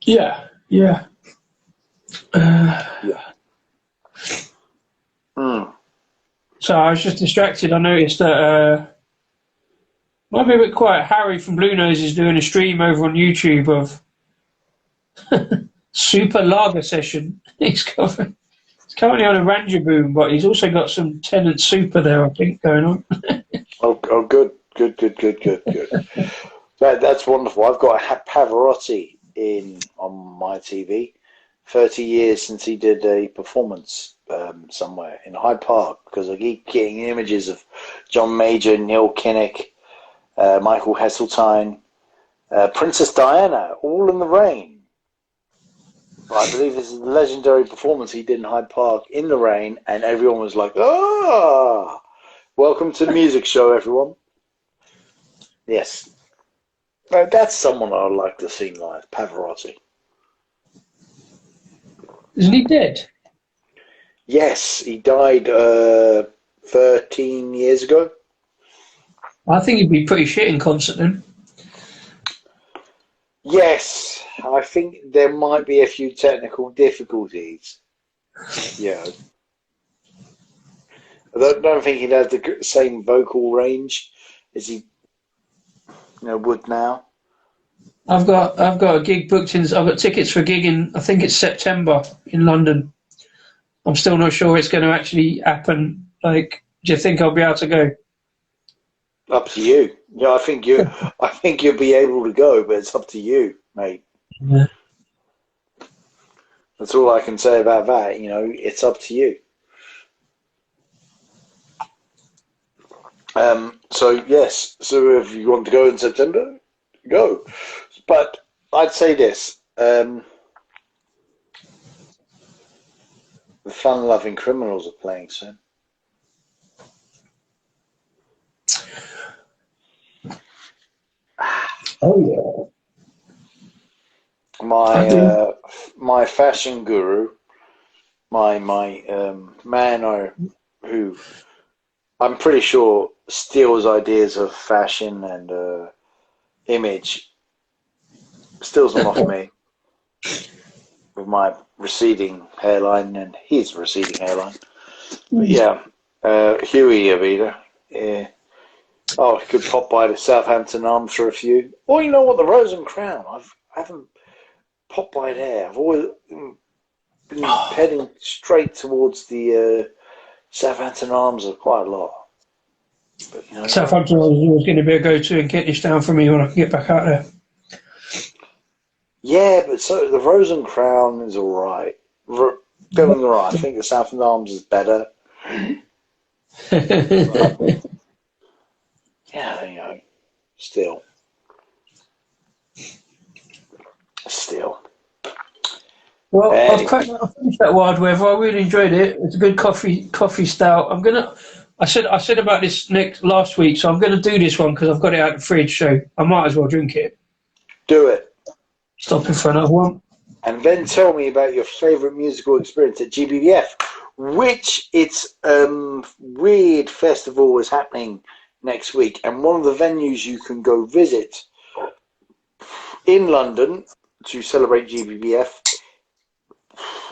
Yeah. Yeah. So I was just distracted. I noticed that might be a bit quiet. Harry from Blue Nose is doing a stream over on YouTube of Super Lager Session. He's currently on a Ranger Boom, but he's also got some Tennant Super there, I think, going on. Oh, good. That's wonderful. I've got a Pavarotti on my TV. 30 years since he did a performance somewhere in Hyde Park, because I keep getting images of John Major, Neil Kinnock, Michael Heseltine, Princess Diana, all in the rain. But I believe this is the legendary performance he did in Hyde Park in the rain, and everyone was like, "Ah, welcome to the music show, everyone." Yes, that's someone I'd like to see live, Pavarotti. Isn't he dead? Yes, he died 13 years ago. I think he'd be pretty shit in concert then. Yes, I think there might be a few technical difficulties. Yeah. I don't think he'd have the same vocal range as he would now. I've got a gig booked in. I've got tickets for a gig in, I think it's September in London. I'm still not sure it's going to actually happen. Like, do you think I'll be able to go? Up to you. Yeah, I think you'll be able to go, but it's up to you, mate. Yeah. That's all I can say about that. It's up to you. So yes. So if you want to go in September, go. But I'd say this: the Fun-Loving Criminals are playing soon. Oh yeah. My fashion guru, my man who I'm pretty sure steals ideas of fashion and image, steals them off me with my receding hairline and his receding hairline. But yeah, Huey Avida. Yeah. Oh, I could pop by the Southampton Arms for a few. Or you know what, the Rose and Crown. I haven't popped by there. I've always been heading straight towards the Southampton Arms quite a lot. But, Southampton was always going to be a go-to in Kentish Town for me when I can get back out there. Yeah, but so the Rose and Crown is all right. Doing all right. I think the Southampton Arms is better. Yeah, still. Well, anyway. I've finished that Wild Weather. I really enjoyed it. It's a good coffee stout. I said about this last week, so I'm gonna do this one because I've got it out of the fridge, so I might as well drink it. Do it. Stopping for another one. And then tell me about your favourite musical experience at GBBF, which its weird festival is happening next week, and one of the venues you can go visit in London to celebrate GBBF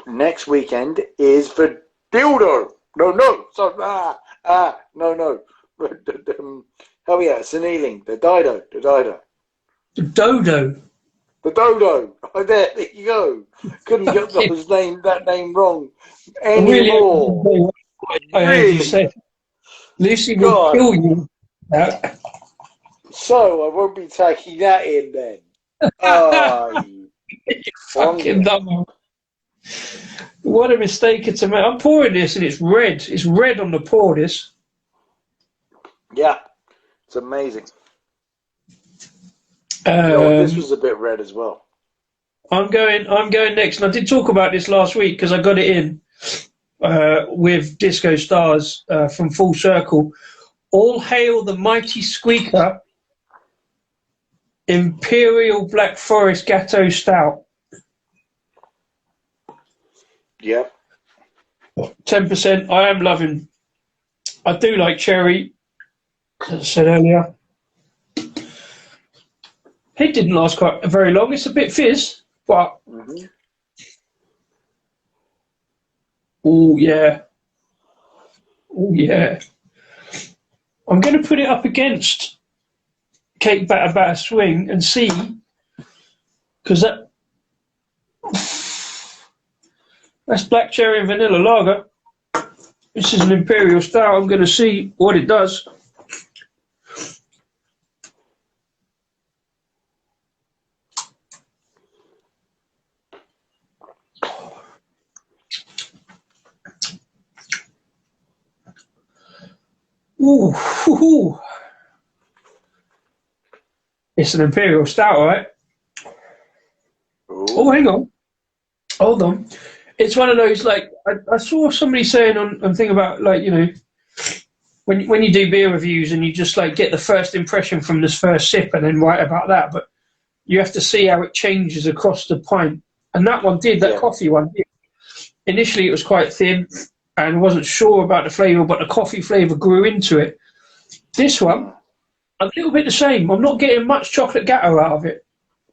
next weekend is the Dildo. No. Sorry. No. Oh yeah, it's an Ealing. The Dido. The Dodo. The Dodo. Oh, there you go. Couldn't get that name wrong anymore. I heard you say Lucy will kill you. So I won't be taking that in then. Oh, you fucking dumb. What a mistake to make. I'm pouring this and it's red. It's red on the pour, this. Yeah, it's amazing. This was a bit red as well. I'm going next, and I did talk about this last week because I got it in with Disco Stars from Full Circle. All hail the mighty squeaker, Imperial Black Forest Gateaux Stout. Yeah. 10%. I am loving. I do like cherry, as I said earlier. It didn't last quite very long. It's a bit fizz, but oh yeah. I'm going to put it up against Cake Batter Swing and see, because that's black cherry and vanilla lager. This is an Imperial Stout. I'm going to see what it does. Ooh. It's an Imperial Stout, right? Ooh. Oh, hang on. Hold on. It's one of those, like, I saw somebody saying on thing about, like, you know, when you do beer reviews and you just, like, get the first impression from this first sip and then write about that, but you have to see how it changes across the pint. And that one did, that coffee one did. Initially, it was quite thin and wasn't sure about the flavour, but the coffee flavour grew into it. This one, a little bit the same. I'm not getting much chocolate Gateaux out of it.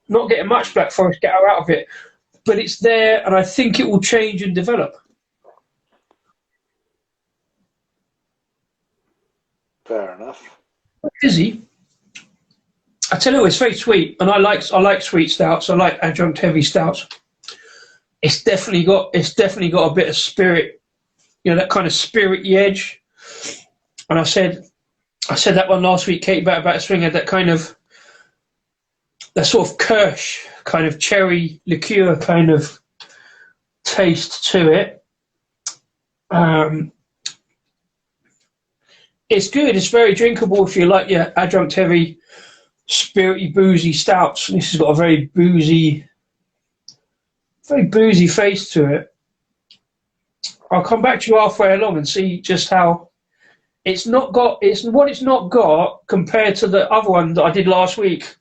Not getting much Black Forest Gateaux out of it. But it's there, and I think it will change and develop. Fair enough. Fizzy. I tell you, it's very sweet, and I like sweet stouts. I like adjunct heavy stouts. It's definitely got a bit of spirit, you know, that kind of spirity edge. And I said that one last week. Cake Batter Swing had that kind of, that sort of kirsch, kind of cherry liqueur kind of taste to it. It's good. It's very drinkable if you like your adjunct heavy, spirity, boozy stouts. This has got a very boozy face to it. I'll come back to you halfway along and see just how it's not got compared to the other one that I did last week.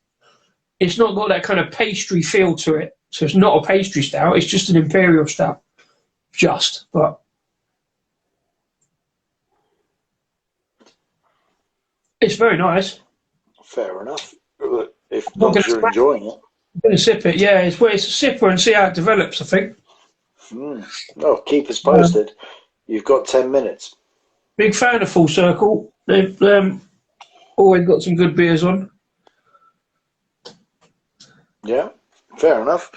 It's not got that kind of pastry feel to it. So it's not a pastry stout, it's just an Imperial Stout. But it's very nice. Fair enough. If not you're enjoying it. I'm going to sip it, yeah. It's a sipper and see how it develops, I think. Well, keep us posted. You've got 10 minutes. Big fan of Full Circle. They've always got some good beers on. Yeah, fair enough.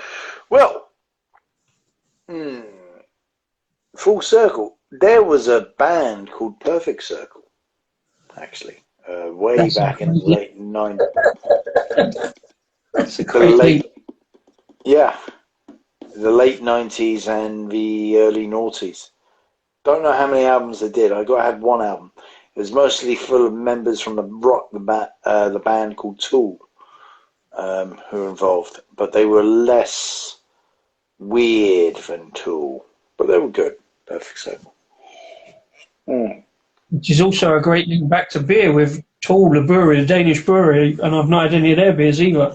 Well, Full Circle. There was a band called Perfect Circle, actually, way back in the late 90s. That's a great name. Yeah, the late 90s and the early noughties. Don't know how many albums they did. I had one album. It was mostly full of members from the band called Tool, who were involved, but they were less weird than Tool, but they were good. Perfect Circle. Which is also a great link back to beer with Tool, the brewery, the Danish brewery, and I've not had any of their beers either.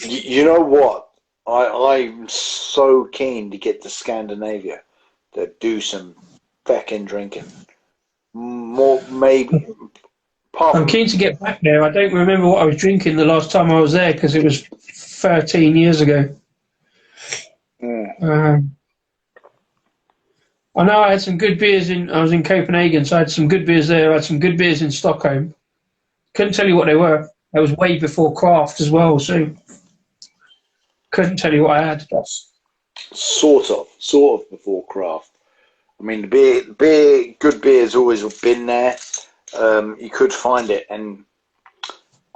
You know what? I'm so keen to get to Scandinavia to do some feckin' drinking. More, maybe. I'm keen to get back there. I don't remember what I was drinking the last time I was there because it was 13 years ago. I know I had some good beers I was in Copenhagen, so I had some good beers there. I had some good beers in Stockholm. Couldn't tell you what they were. It was way before craft as well, so couldn't tell you what I had. Sort of before craft. I mean, the good beer's always been there. You could find it, and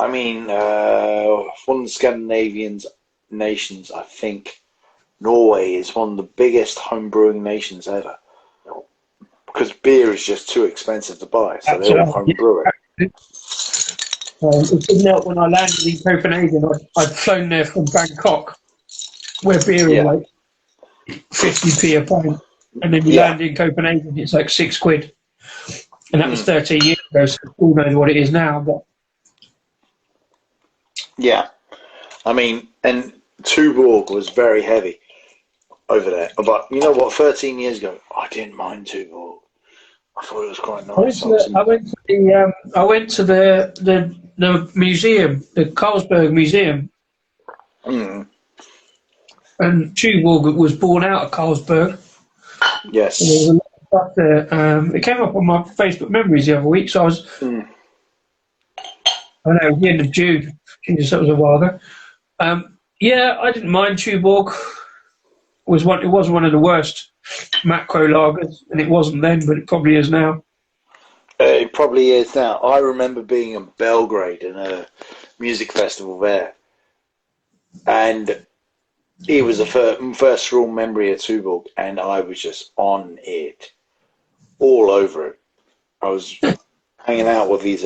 I mean, one of the Scandinavian nations, I think Norway is one of the biggest home brewing nations ever, because beer is just too expensive to buy, so they all home brew it. It didn't help when I landed in Copenhagen. I'd flown there from Bangkok, where beer is like 50p a pint, and then you land in Copenhagen, it's like £6. And that was 13 years ago, so who knows what it is now. But yeah, I mean, and Tuborg was very heavy. over there. But you know what? 13 years ago, I didn't mind Tuborg. I thought it was quite nice. I went to the museum, the Carlsberg Museum, Mm. and Tuborg was born out of Carlsberg. Yes. And there was a lot of stuff there. It came up on my Facebook memories the other week, so I was. I know, it was the end of June. Jesus, that was a while ago. Yeah, I didn't mind Tuborg. It was one of the worst macro lagers, and it wasn't then, but it probably is now. It probably is now. I remember being in Belgrade in a music festival there, and it was the first real memory of Tuborg, and I was just on it, all over it. I was hanging out with these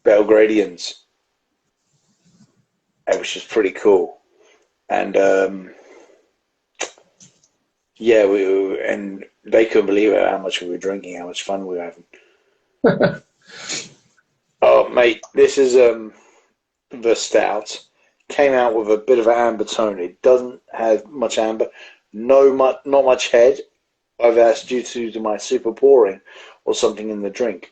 Belgradians. It was just pretty cool, and yeah, and they couldn't believe it, how much we were drinking, how much fun we were having. Oh, mate, this is the Stout. Came out with a bit of an amber tone. It doesn't have much amber, not much head. Either that's due to my super pouring or something in the drink.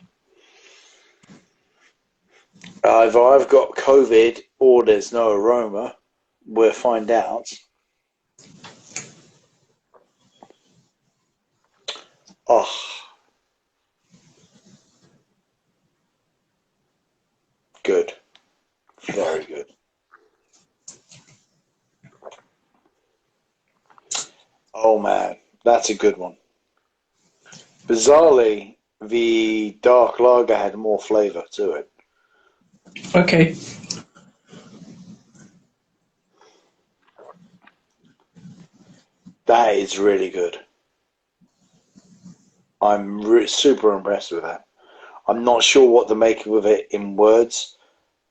Either I've got COVID or there's no aroma. We'll find out. Oh. Good. Very good. Oh man, that's a good one. Bizarrely, the dark lager had more flavour to it. Okay. That is really good. I'm super impressed with that. I'm not sure what to make with it in words.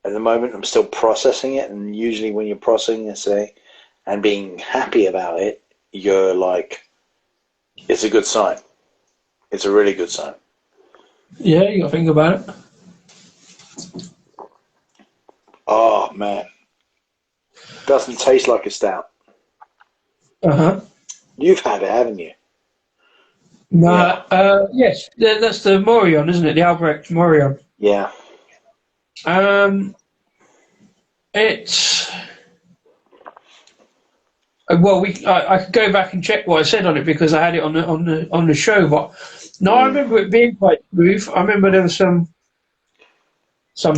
At the moment, I'm still processing it, and usually when you're processing it and being happy about it, you're like, it's a good sign. It's a really good sign. Yeah, you got to think about it. Oh, man. Doesn't taste like a stout. Uh-huh. You've had it, haven't you? No, yes, that's the Morion, isn't it? The Albrecht Morion. Yeah. It's well, I could go back and check what I said on it because I had it on the show. But no, I remember it being quite smooth. I remember there was some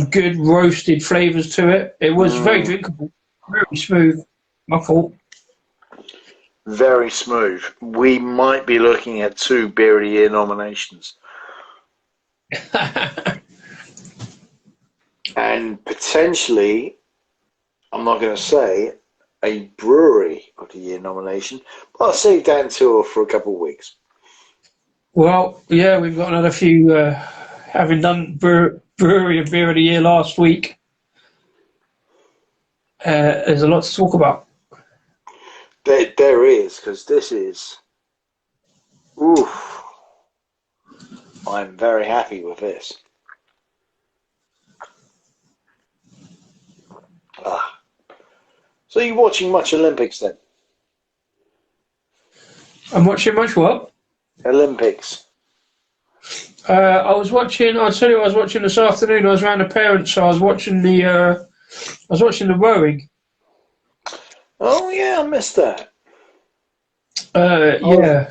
good roasted flavours to it. It was very drinkable, very smooth. I thought. Very smooth. We might be looking at 2 Beer of the Year nominations. And potentially, I'm not going to say, a Brewery of the Year nomination, but I'll save that until for a couple of weeks. Well, yeah, we've got another few, having done Brewery of Beer of the Year last week. There's a lot to talk about. There is, because this is, oof, I'm very happy with this. So you're watching much Olympics then? I'm watching much what? Olympics. I'll tell you what I was watching this afternoon. I was around the parents, so I was watching the rowing. Oh yeah, I missed that. Yeah.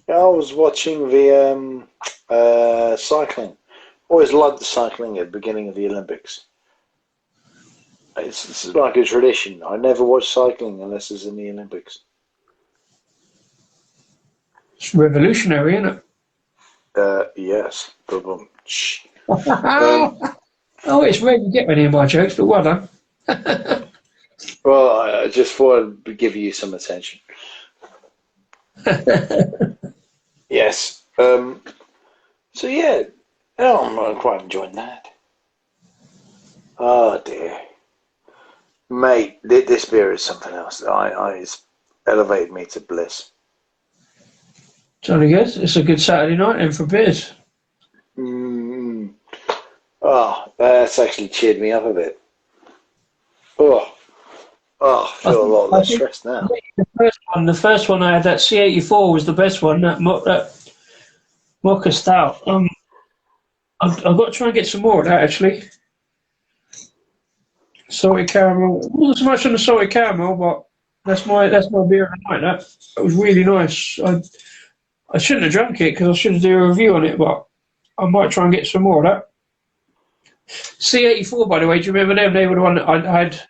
I was watching the cycling. Always loved the cycling at the beginning of the Olympics. It's like a tradition. I never watch cycling unless it's in the Olympics. It's revolutionary, isn't it? Yes. Oh, it's rare to get many of my jokes, but well done. Well, I just thought I'd give you some attention. Yes. So yeah, I'm quite enjoying that. Oh dear, mate, this beer is something else. It's elevated me to bliss. Jolly good. It's a good Saturday night in for beers. Oh, that's actually cheered me up a bit. Oh, Oh, I feel a lot less stressed now. The first one I had, that C84 was the best one. That Mocha Stout. I've got to try and get some more of that actually. Salted caramel. Not so much on the salted caramel, but that's my beer of the night. That was really nice. I shouldn't have drunk it because I should do a review on it, but I might try and get some more of that. C84, by the way, do you remember them? They were the one that I had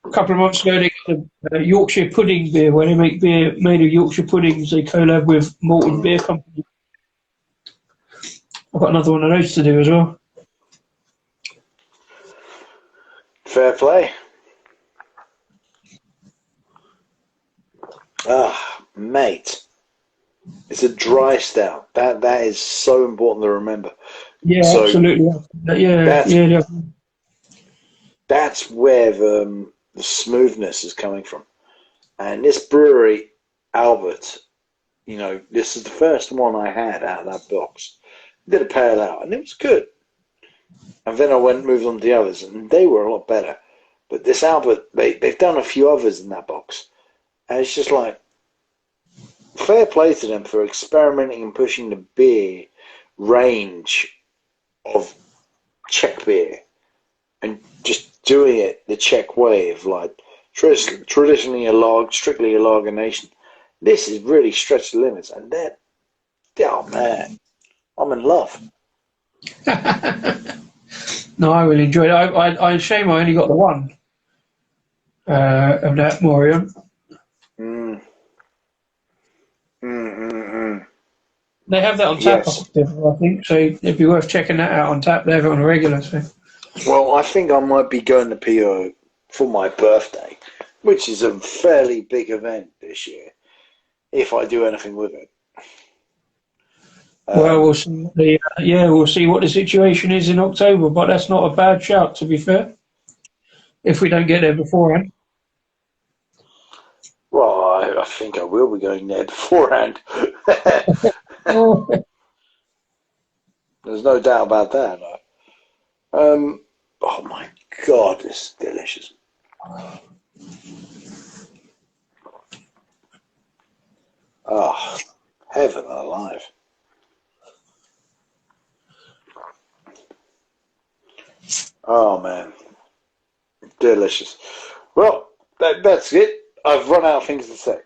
a couple of months ago. They got the Yorkshire pudding beer, where they make beer made of Yorkshire puddings. They collab with Malton Beer Company. I've got another one of those to do as well. Fair play. Ah, mate. It's a dry stout. That is so important to remember. Yeah, so absolutely. Yeah. That's where the smoothness is coming from. And this brewery, Albert, this is the first one I had out of that box. Did a pale ale, and it was good. And then I moved on to the others, and they were a lot better. But this Albert, they've done a few others in that box. And it's just like, fair play to them for experimenting and pushing the beer range of Czech beer and just doing it the Czech way of like traditionally strictly a lager nation. This is really stretched the limits, and oh man, I'm in love. No, I really enjoyed it. I shame I only got the one of that Morion. They have that on tap, yes. I think, so it'd be worth checking that out on tap. They have it on a regular. So. Well, I think I might be going to PO for my birthday, which is a fairly big event this year, if I do anything with it. Well, we'll see. We'll see what the situation is in October, but that's not a bad shout, to be fair, if we don't get there beforehand. Well, I think I will be going there beforehand. There's no doubt about that. Oh my God, this is delicious. Oh, heaven alive. Oh man, delicious. Well, that's it. I've run out of things to say.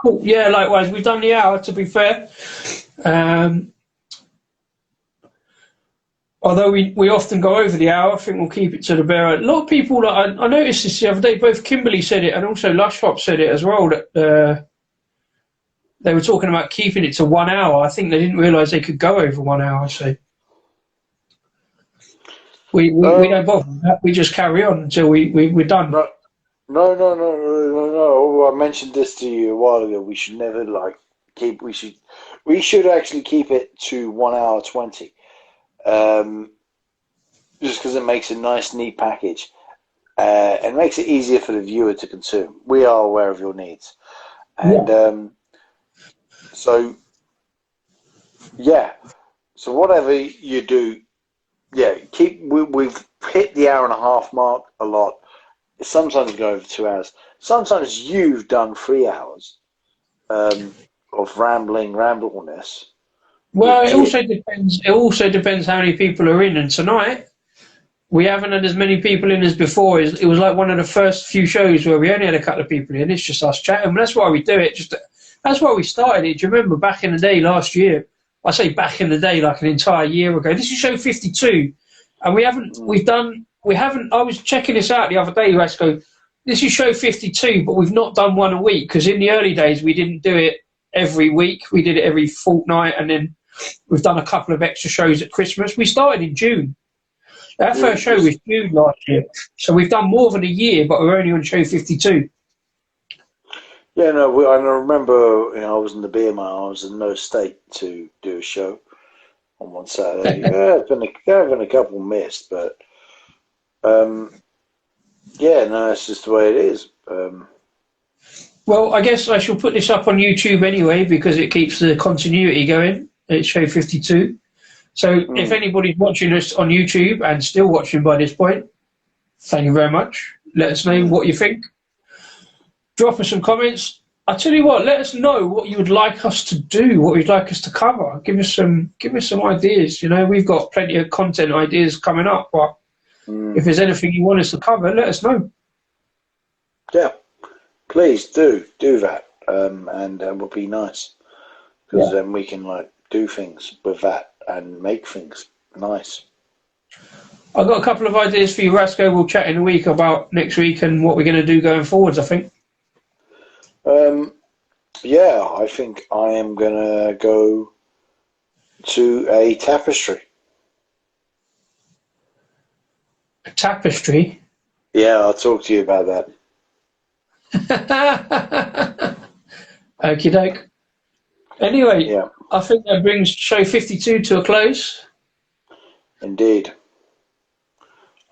Cool. Yeah, likewise. We've done the hour, to be fair. Although we often go over the hour, I think we'll keep it to the bare. A lot of people, I noticed this the other day, both Kimberly said it and also Lush Hop said it as well, that they were talking about keeping it to 1 hour. I think they didn't realise they could go over 1 hour, so we don't bother with that. We just carry on until we're done. No. I mentioned this to you a while ago. We should never we should actually keep it to 1 hour 20. Just because it makes a nice, neat package and makes it easier for the viewer to consume. We are aware of your needs, and so whatever you do, we've hit the hour and a half mark a lot. Sometimes we go over 2 hours. Sometimes you've done 3 hours of rambleness. Well, it also depends. It also depends how many people are in. And tonight, we haven't had as many people in as before. It was like one of the first few shows where we only had a couple of people in. It's just us chatting. But that's why we do it. That's why we started it. Do you remember back in the day last year? I say back in the day, like an entire year ago. This is show 52, and we haven't. I was checking this out the other day. Let's go. This is show 52, but we've not done one a week because in the early days we didn't do it every week. We did it every fortnight, and then we've done a couple of extra shows at Christmas. We started in June. That first show was June last year. So we've done more than a year, but we're only on show 52. Yeah, no, I remember I was in the beer mile. I was in no state to do a show on one Saturday. There have been a couple missed, but it's just the way it is. Well, I guess I shall put this up on YouTube anyway because it keeps the continuity going. It's show 52. So if anybody's watching us on YouTube and still watching by this point, thank you very much. Let us know what you think. drop us some comments. I tell you what, let us know what you would like us to do, what you'd like us to cover. Give us some ideas. You know, we've got plenty of content ideas coming up, but if there's anything you want us to cover, let us know. Yeah, please do that, and it would be nice, because then we can like do things with that and make things nice. I've got a couple of ideas for you, Rasco. We'll chat in a week about next week and what we're going to do going forwards, I think. Yeah, I think I am going to go to a tapestry. A tapestry? Yeah, I'll talk to you about that. Okie doke. Anyway, yeah. I think that brings show 52 to a close. Indeed.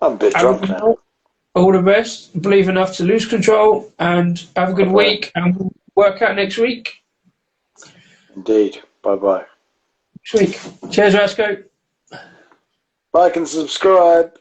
I'm a bit drunk now. All the best. Believe enough to lose control, and have a good week, and we'll work out next week. Indeed. Bye-bye. Next week. Cheers, Rasco. Like and subscribe.